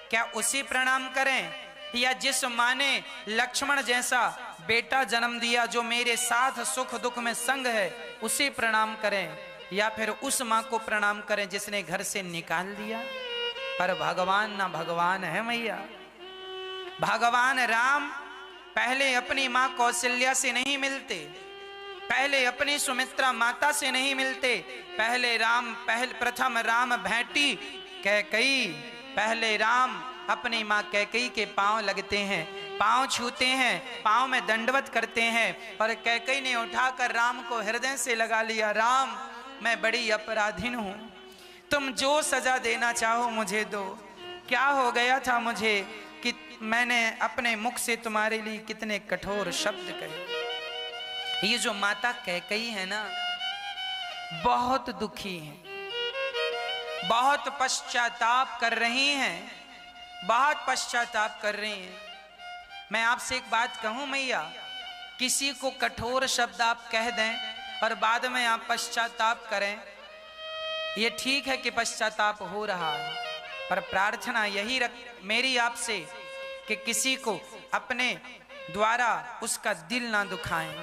क्या उसे प्रणाम करें, या जिस माँ ने लक्ष्मण जैसा बेटा जन्म दिया जो मेरे साथ सुख दुख में संग है उसे प्रणाम करें, या फिर उस माँ को प्रणाम करें जिसने घर से निकाल दिया? पर भगवान ना भगवान है मैया। भगवान राम पहले अपनी माँ कौशल्या से नहीं मिलते, पहले अपनी सुमित्रा माता से नहीं मिलते, प्रथम राम भेंटी कैकई, पहले राम अपनी माँ कैकई के पांव लगते हैं, पांव छूते हैं, पांव में दंडवत करते हैं। और कैकई ने उठाकर राम को हृदय से लगा लिया, राम मैं बड़ी अपराधीन हूं, तुम जो सजा देना चाहो मुझे दो। क्या हो गया था मुझे कि मैंने अपने मुख से तुम्हारे लिए कितने कठोर शब्द कहे। ये जो माता कैकई है ना, बहुत दुखी हैं, बहुत पश्चाताप कर रही हैं, बहुत पश्चाताप कर रही हैं। मैं आपसे एक बात कहूं मैया, किसी को कठोर शब्द आप कह दें और बाद में आप पश्चाताप करें, ये ठीक है कि पश्चाताप हो रहा है, पर प्रार्थना यही मेरी आपसे कि किसी को अपने द्वारा उसका दिल ना दुखाएं,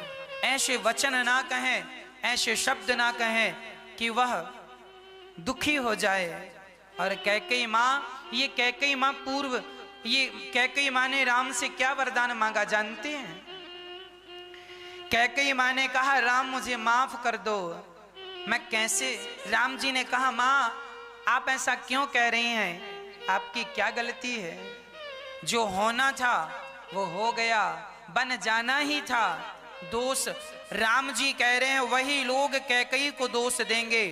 ऐसे वचन ना कहें, ऐसे शब्द ना कहें कि वह दुखी हो जाए। और कैकई माँ, ये कैकई माँ पूर्व, ये कैकई माँ ने राम से क्या वरदान मांगा जानते हैं? कैकई माँ ने कहा, राम मुझे माफ कर दो। मैं कैसे? राम जी ने कहा, माँ आप ऐसा क्यों कह रही हैं, आपकी क्या गलती है? जो होना था वो हो गया, बन जाना ही था। दोष राम जी कह रहे हैं, वही लोग कैकई को दोष देंगे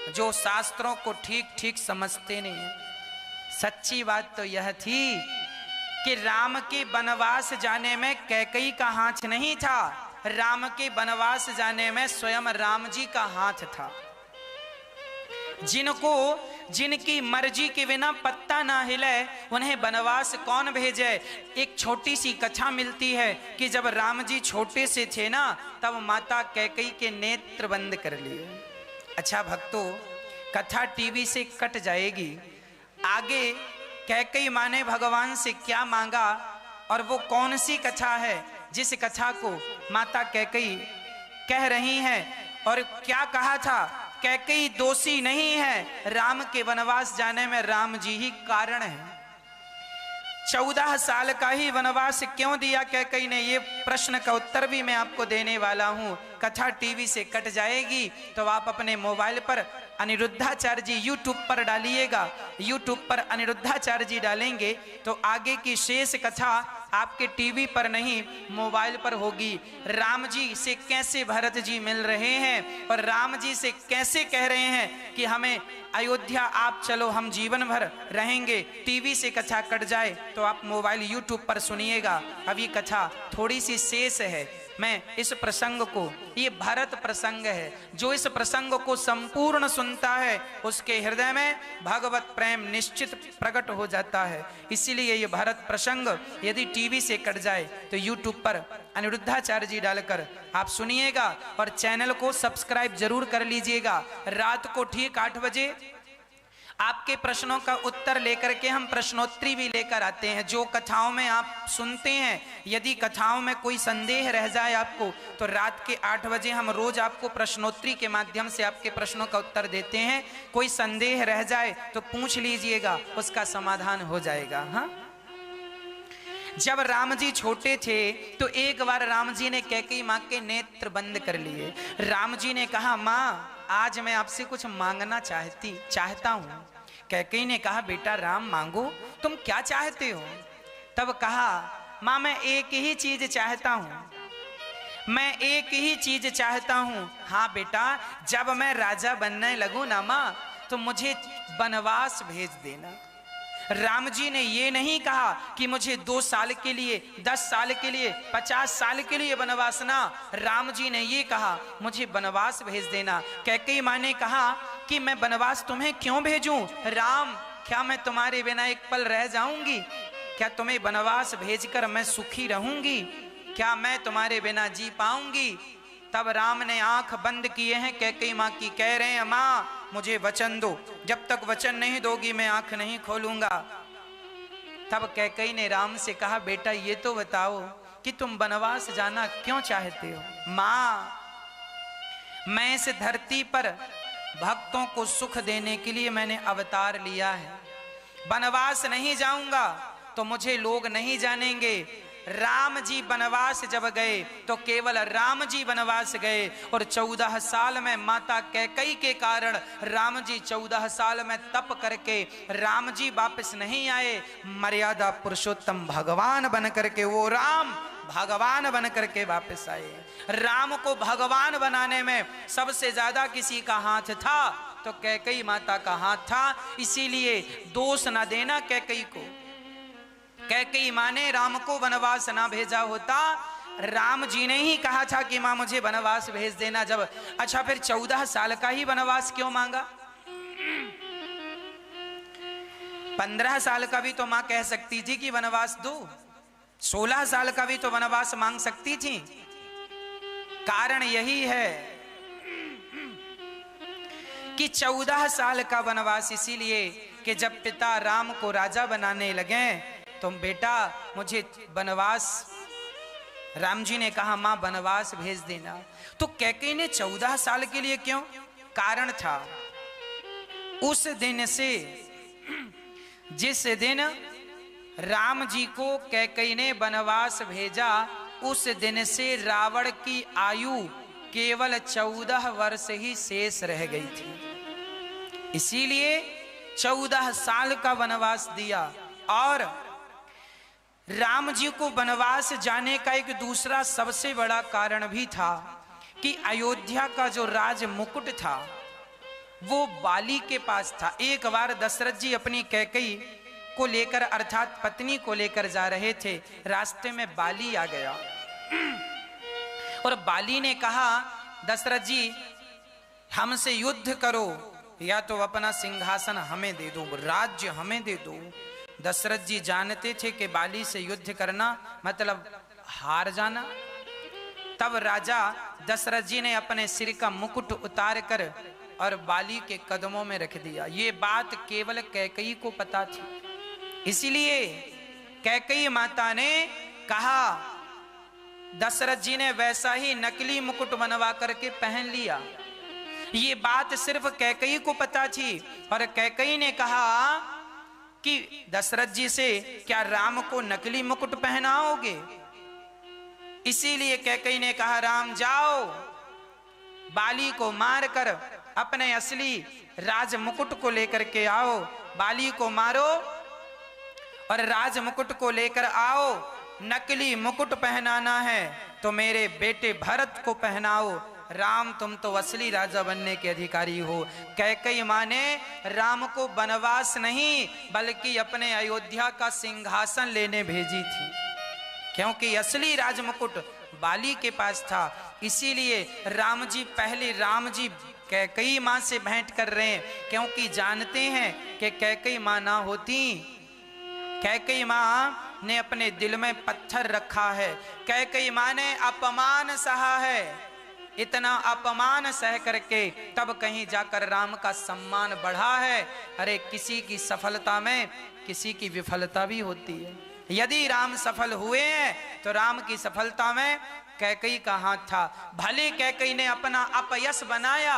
जो शास्त्रों को ठीक ठीक समझते नहीं है। सच्ची बात तो यह थी कि राम के वनवास जाने में कैकई का हाथ नहीं था, राम के वनवास जाने में स्वयं राम जी का हाथ था। जिनकी मर्जी के बिना पत्ता ना हिले, उन्हें वनवास कौन भेजे? एक छोटी सी कथा मिलती है कि जब राम जी छोटे से थे ना, तब माता कैकई के नेत्र बंद कर लिए। अच्छा भक्तों, कथा टीवी से कट जाएगी, आगे कैकई माँ ने भगवान से क्या मांगा और वो कौन सी कथा है जिस कथा को माता कैकई कह रही हैं, और क्या कहा था? कैकई दोषी नहीं है, राम के वनवास जाने में राम जी ही कारण है। 14 साल का ही वनवास क्यों दिया कैकई ने, ये प्रश्न का उत्तर भी मैं आपको देने वाला हूं। कथा टीवी से कट जाएगी तो आप अपने मोबाइल पर अनिरुद्धाचार्य जी यूट्यूब पर डालिएगा, यूट्यूब पर अनिरुद्धाचार्य जी डालेंगे तो आगे की शेष कथा आपके टीवी पर नहीं मोबाइल पर होगी। राम जी से कैसे भरत जी मिल रहे हैं और राम जी से कैसे कह रहे हैं कि हमें अयोध्या आप चलो, हम जीवन भर रहेंगे। टीवी से कथा कट जाए तो आप मोबाइल यूट्यूब पर सुनिएगा। अब ये कथा थोड़ी सी शेष है। मैं इस प्रसंग को, ये भरत प्रसंग है, जो इस प्रसंग को संपूर्ण सुनता है उसके हृदय में भगवत प्रेम निश्चित प्रकट हो जाता है। इसीलिए ये भरत प्रसंग यदि टीवी से कट जाए तो यूट्यूब पर अनिरुद्धाचार्य जी डालकर आप सुनिएगा और चैनल को सब्सक्राइब जरूर कर लीजिएगा। रात को ठीक 8 बजे आपके प्रश्नों का उत्तर लेकर के हम प्रश्नोत्तरी भी लेकर आते हैं। जो कथाओं में आप सुनते हैं, यदि कथाओं में कोई संदेह रह जाए आपको, तो रात के 8 बजे हम रोज आपको प्रश्नोत्तरी के माध्यम से आपके प्रश्नों का उत्तर देते हैं। कोई संदेह रह जाए तो पूछ लीजिएगा, उसका समाधान हो जाएगा। हाँ, जब राम जी छोटे थे तो एक बार राम जी ने कैकई माँ के नेत्र बंद कर लिए। राम जी ने कहा, माँ आज मैं आपसे कुछ मांगना चाहता हूँ। कैकई ने कहा, बेटा राम मांगो, तुम क्या चाहते हो? तब कहा, माँ मैं एक ही चीज चाहता हूँ, मैं एक ही चीज चाहता हूँ। हाँ बेटा, जब मैं राजा बनने लगूँ ना माँ, तो मुझे वनवास भेज देना। राम जी ने ये नहीं कहा कि मुझे 2 साल के लिए, 10 साल के लिए, 50 साल के लिए वनवास ना, राम जी ने ये कहा मुझे वनवास भेज देना। कैकई माँ ने कहा कि मैं वनवास तुम्हें क्यों भेजूं? राम, क्या मैं तुम्हारे बिना एक पल रह जाऊंगी? क्या तुम्हें वनवास भेजकर मैं सुखी रहूंगी? क्या मैं तुम्हारे बिना जी पाऊंगी? तब राम ने आंख बंद किए हैं, कैकई माँ की कह रहे हैं, माँ मुझे वचन दो, जब तक वचन नहीं दोगी मैं आंख नहीं खोलूंगा। तब कैकई ने राम से कहा, बेटा ये तो बताओ कि तुम वनवास जाना क्यों चाहते हो? माँ, मैं इस धरती पर भक्तों को सुख देने के लिए मैंने अवतार लिया है। वनवास नहीं जाऊंगा तो मुझे लोग नहीं जानेंगे, राम जी वनवास जब गए तो केवल राम जी वनवास गए, और 14 साल में माता कैकई के कारण राम जी 14 साल में तप करके राम जी वापस नहीं आए। मर्यादा पुरुषोत्तम भगवान बन करके वो राम भगवान बन करके वापस आए। राम को भगवान बनाने में सबसे ज्यादा किसी का हाथ था तो कैकई माता का हाथ था। इसीलिए दोष ना देना कैकई को। कैकई माँ ने राम को वनवास ना भेजा होता, राम जी ने ही कहा था कि माँ मुझे वनवास भेज देना। जब अच्छा फिर 14 साल का ही वनवास क्यों मांगा? 15 साल का भी तो माँ कह सकती थी कि वनवास दो, 16 साल का भी तो वनवास मांग सकती थी। कारण यही है कि 14 साल का वनवास इसीलिए कि जब पिता राम को राजा बनाने लगे तो बेटा मुझे वनवास, राम जी ने कहा मां वनवास भेज देना। तो कैकेयी ने 14 साल के लिए क्यों? कारण था उस दिन से, जिस दिन राम जी को कैकेयी ने वनवास भेजा उस दिन से रावण की आयु केवल 14 वर्ष ही शेष रह गई थी। इसीलिए 14 साल का वनवास दिया। और राम जी को वनवास जाने का एक दूसरा सबसे बड़ा कारण भी था कि अयोध्या का जो राज मुकुट था वो बाली के पास था। एक बार दशरथ जी अपनी कैकेयी को लेकर अर्थात पत्नी को लेकर जा रहे थे, रास्ते में बाली आ गया और बाली ने कहा दशरथ जी हमसे युद्ध करो या तो अपना सिंहासन हमें दे दो, राज्य हमें दे दो। दशरथ जी जानते थे कि बाली से युद्ध करना मतलब हार जाना। तब राजा दशरथ जी ने अपने सिर का मुकुट उतार कर और बाली के कदमों में रख दिया। ये बात केवल कैकेयी को पता थी। इसीलिए कैकेयी माता ने कहा, दशरथ जी ने वैसा ही नकली मुकुट बनवा करके पहन लिया। ये बात सिर्फ कैकेयी को पता थी और कैकेयी ने कहा कि दशरथ जी से क्या राम को नकली मुकुट पहनाओगे? इसीलिए कैकेयी ने कहा राम जाओ बाली को मार कर अपने असली राज मुकुट को लेकर के आओ, बाली को मारो और राज मुकुट को लेकर आओ। नकली मुकुट पहनाना है तो मेरे बेटे भरत को पहनाओ, राम तुम तो असली राजा बनने के अधिकारी हो। कैकेयी मां ने राम को वनवास नहीं बल्कि अपने अयोध्या का सिंहासन लेने भेजी थी, क्योंकि असली राजमुकुट बाली के पास था। इसीलिए राम जी पहले राम जी कैकेयी मां से भेंट कर रहे हैं, क्योंकि जानते हैं कि कैकेयी मां ना होती, कैकेयी मां ने अपने दिल में पत्थर रखा है। कैकेयी मां ने अपमान सहा है, इतना अपमान सह करके तब कहीं जाकर राम का सम्मान बढ़ा है। अरे किसी की सफलता में किसी की विफलता भी होती है। यदि राम सफल हुए हैं तो राम की सफलता में कैकेयी का हाथ था। भले कैकेयी ने अपना अपयश बनाया,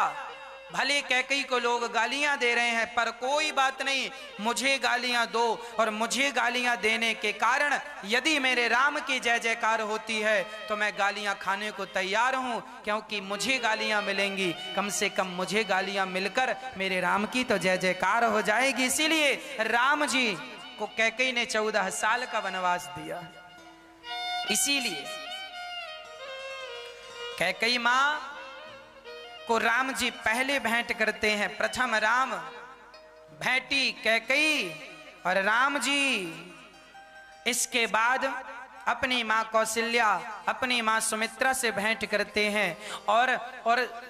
भले कैकेयी को लोग गालियां दे रहे हैं, पर कोई बात नहीं, मुझे गालियां दो और मुझे गालियां देने के कारण यदि मेरे राम की जय जयकार होती है तो मैं गालियां खाने को तैयार हूं, क्योंकि मुझे गालियां मिलेंगी, कम से कम मुझे गालियां मिलकर मेरे राम की तो जय जयकार हो जाएगी। इसीलिए राम जी को कैकेयी ने 14 साल का वनवास दिया। इसीलिए कैकेयी मां को राम जी पहले भेंट करते हैं। प्रथम राम भेंटी कैकेयी और राम जी, इसके बाद अपनी मां कौशल्या अपनी मां सुमित्रा से भेंट करते हैं। और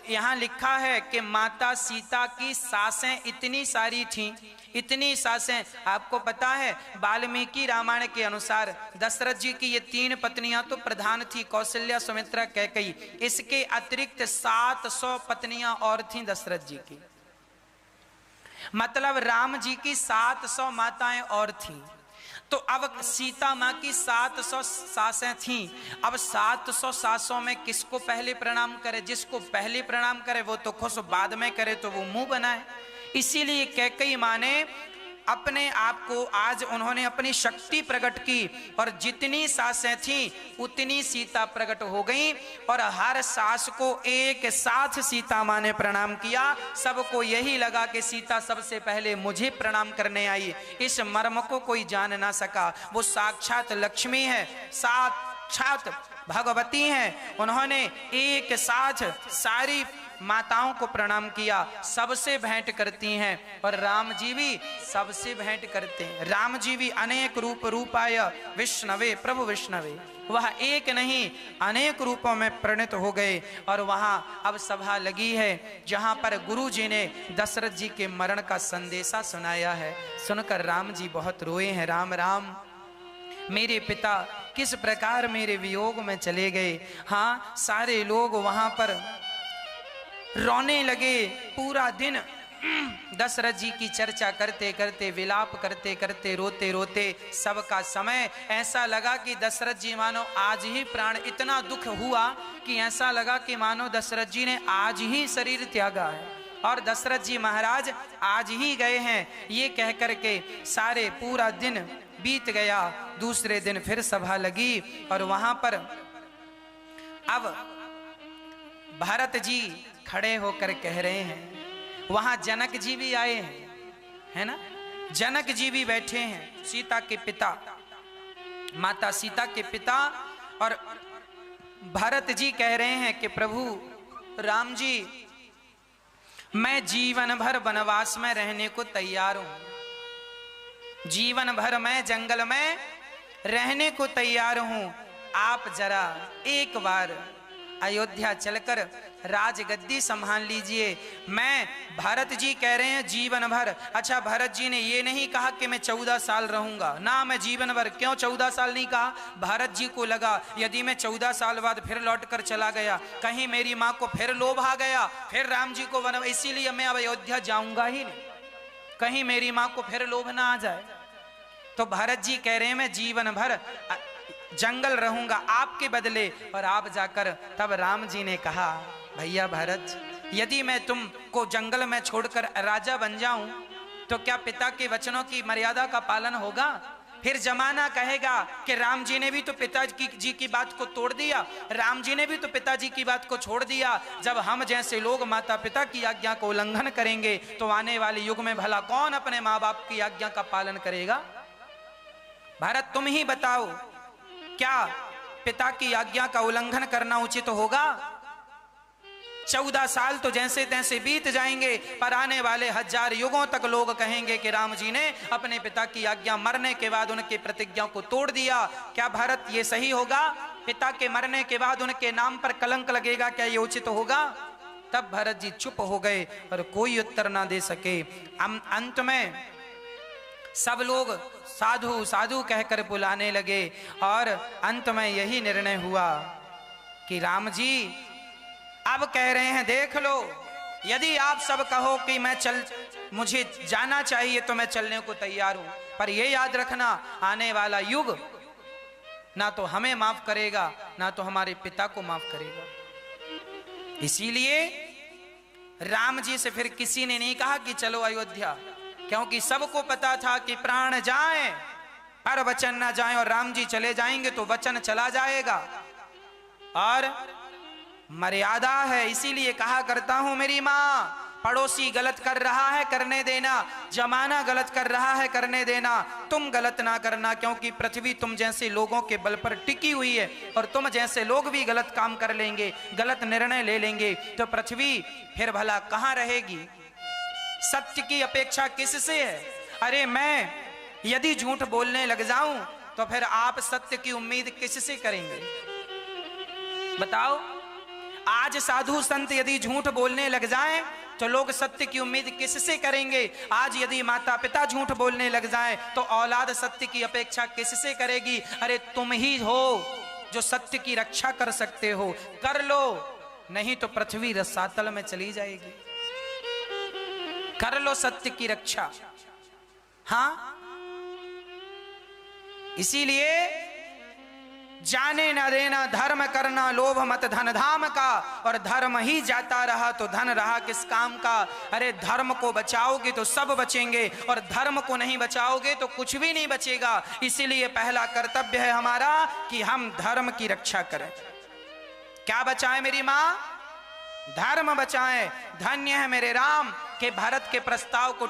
यहाँ लिखा है कि माता सीता की सासें इतनी सारी थीं, इतनी सासें। आपको पता है वाल्मीकि रामायण के अनुसार दशरथ जी की ये 3 पत्नियां तो प्रधान थी, कौशल्या सुमित्रा कैकेयी। इसके अतिरिक्त 700 पत्नियां और थीं दशरथ जी की, मतलब राम जी की 700 माताएं और थीं। तो अब सीता माँ की 700 सासें थीं। अब 700 सासों में किसको पहले प्रणाम करे? जिसको पहले प्रणाम करे वो तो खुश, बाद में करे तो वो मुंह बनाए। इसीलिए कैकेयी माँ ने अपने आप को आज उन्होंने अपनी शक्ति प्रकट की और जितनी सासें थीं उतनी सीता प्रकट हो गई और हर सास को एक साथ सीता मां ने प्रणाम किया। सबको यही लगा कि सीता सबसे पहले मुझे प्रणाम करने आई। इस मर्म को कोई जान ना सका। वो साक्षात लक्ष्मी है, साक्षात भगवती हैं। उन्होंने एक साथ सारी माताओं को प्रणाम किया, सबसे भेंट करती हैं और राम जी भी सबसे भेंट करते हैं। राम जी भी अनेक रूप रूपाय विष्णवे प्रभु विष्णवे, वह एक नहीं अनेक रूपों में परिणत हो गए। और वहां अब सभा लगी है जहां पर गुरु जी ने दशरथ जी के मरण का संदेशा सुनाया है। सुनकर राम जी बहुत रोए हैं। राम राम, मेरे पिता किस प्रकार मेरे वियोग में चले गए। हाँ, सारे लोग वहां पर रोने लगे। पूरा दिन दशरथ जी की चर्चा करते करते, विलाप करते करते, रोते रोते सबका समय ऐसा लगा कि दशरथ जी मानो आज ही प्राण, इतना दुख हुआ कि ऐसा लगा कि मानो दशरथ जी ने आज ही शरीर त्यागा है और दशरथ जी महाराज आज ही गए हैं। ये कह करके सारे पूरा दिन बीत गया। दूसरे दिन फिर सभा लगी और वहां पर अब भरत जी खड़े होकर कह रहे हैं। वहां जनक जी भी आए हैं, है ना, जनक जी भी बैठे हैं, सीता के पिता, माता सीता के पिता। और भरत जी कह रहे हैं कि प्रभु राम जी, मैं जीवन भर वनवास में रहने को तैयार हूं, जीवन भर मैं जंगल में रहने को तैयार हूं। आप जरा एक बार अयोध्या चलकर राजगद्दी संभाल लीजिए। मैं, भरत जी कह रहे हैं जीवन भर। अच्छा, भरत जी ने ये नहीं कहा कि मैं 14 साल रहूंगा ना, मैं जीवन भर। क्यों 14 साल नहीं कहा? भरत जी को लगा यदि मैं 14 साल बाद फिर लौट कर चला गया, कहीं मेरी माँ को फिर लोभ आ गया, फिर राम जी को वन, इसीलिए मैं अब अयोध्या जाऊंगा ही नहीं, कहीं मेरी माँ को फिर लोभ ना आ जाए। तो भरत जी कह रहे हैं मैं जीवन भर जंगल रहूंगा आपके बदले। और आप जाकर, तब राम जी ने कहा भैया भरत, यदि मैं तुमको जंगल में छोड़कर राजा बन जाऊं तो क्या पिता के वचनों की मर्यादा का पालन होगा? फिर जमाना कहेगा कि राम जी ने भी तो पिताजी की बात को तोड़ दिया, राम जी ने भी तो पिताजी की बात को छोड़ दिया। जब हम जैसे लोग माता पिता की आज्ञा को उल्लंघन करेंगे तो आने वाले युग में भला कौन अपने माँ बाप की आज्ञा का पालन करेगा? भारत तुम ही बताओ, क्या पिता की आज्ञा का उल्लंघन करना उचित होगा? 14 साल तो जैसे तैसे बीत जाएंगे, पर आने वाले 1000 युगों तक लोग कहेंगे कि राम जी ने अपने पिता की आज्ञा मरने के बाद उनकी प्रतिज्ञा को तोड़ दिया। क्या भारत ये सही होगा? पिता के मरने के बाद उनके नाम पर कलंक लगेगा, क्या ये उचित होगा? तब भरत जी चुप हो गए और कोई उत्तर ना दे सके। अंत में सब लोग साधु साधु कहकर बुलाने लगे और अंत में यही निर्णय हुआ कि राम जी अब कह रहे हैं देख लो, यदि आप सब कहो कि मुझे जाना चाहिए तो मैं चलने को तैयार हूं, पर यह याद रखना आने वाला युग ना तो हमें माफ करेगा ना तो हमारे पिता को माफ करेगा। इसीलिए राम जी से फिर किसी ने नहीं कहा कि चलो अयोध्या, क्योंकि सबको पता था कि प्राण जाए पर वचन ना जाए, और राम जी चले जाएंगे तो वचन चला जाएगा और मर्यादा है। इसीलिए कहा करता हूं मेरी माँ, पड़ोसी गलत कर रहा है करने देना, जमाना गलत कर रहा है करने देना, तुम गलत ना करना, क्योंकि पृथ्वी तुम जैसे लोगों के बल पर टिकी हुई है और तुम जैसे लोग भी गलत काम कर लेंगे, गलत निर्णय ले लेंगे तो पृथ्वी फिर भला कहां रहेगी? सत्य की अपेक्षा किससे है? अरे मैं यदि झूठ बोलने लग जाऊं तो फिर आप सत्य की उम्मीद किससे करेंगे? बताओ। आज साधु संत यदि झूठ बोलने लग जाएं तो लोग सत्य की उम्मीद किससे करेंगे? आज यदि माता पिता झूठ बोलने लग जाएं तो औलाद सत्य की अपेक्षा किससे करेगी? अरे तुम ही हो जो सत्य की रक्षा कर सकते हो, कर लो, नहीं तो पृथ्वी रसातल में चली जाएगी। कर लो सत्य की रक्षा। हाँ, इसीलिए जाने न देना धर्म करना लोभ मत धन धाम का, और धर्म ही जाता रहा तो धन रहा किस काम का। अरे धर्म को बचाओगे तो सब बचेंगे, और धर्म को नहीं बचाओगे तो कुछ भी नहीं बचेगा। इसीलिए पहला कर्तव्य है हमारा कि हम धर्म की रक्षा करें। क्या बचाएं मेरी मां? धर्म बचाएं। धन्य है मेरे राम के भरत के प्रस्ताव को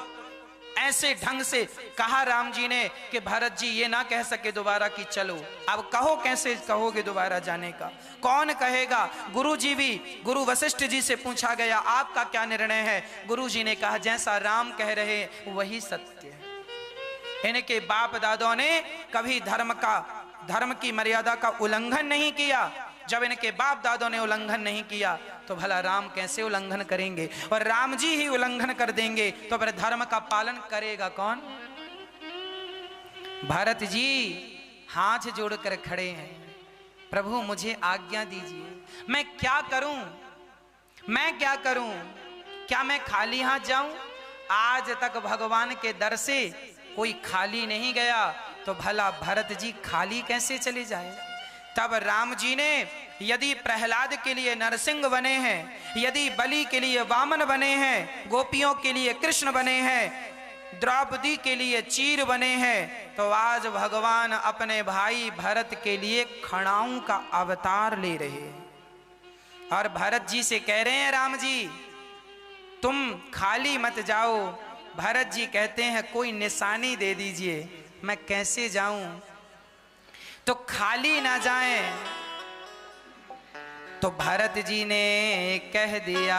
ऐसे ढंग से कहा राम जी ने कि भरत जी ये ना कह सके दोबारा कि चलो। अब कहो, कैसे कहोगे दोबारा जाने का? कौन कहेगा? गुरु जी भी, गुरु वशिष्ठ जी से पूछा गया आपका क्या निर्णय है? गुरु जी ने कहा जैसा राम कह रहे वही सत्य है। इनके बाप दादों ने कभी धर्म की मर्यादा का उल्लंघन नहीं किया। जब इनके बाप दादों ने उल्लंघन नहीं किया तो भला राम कैसे उल्लंघन करेंगे? और राम जी ही उल्लंघन कर देंगे तो फिर धर्म का पालन करेगा कौन? भरत जी हाथ जोड़कर खड़े हैं, प्रभु मुझे आज्ञा दीजिए, मैं क्या करूं? मैं क्या करूं? क्या मैं खाली हाथ जाऊं? आज तक भगवान के दर से कोई खाली नहीं गया, तो भला भरत जी खाली कैसे चले जाए? तब राम जी ने यदि प्रहलाद के लिए नरसिंह बने हैं, यदि बलि के लिए वामन बने हैं, गोपियों के लिए कृष्ण बने हैं, द्रौपदी के लिए चीर बने हैं, तो आज भगवान अपने भाई भरत के लिए खड़ाऊं का अवतार ले रहे हैं। और भरत जी से कह रहे हैं राम जी तुम खाली मत जाओ। भरत जी कहते हैं कोई निशानी दे दीजिए, मैं कैसे जाऊं तो खाली ना जाएं। तो भरत जी ने कह दिया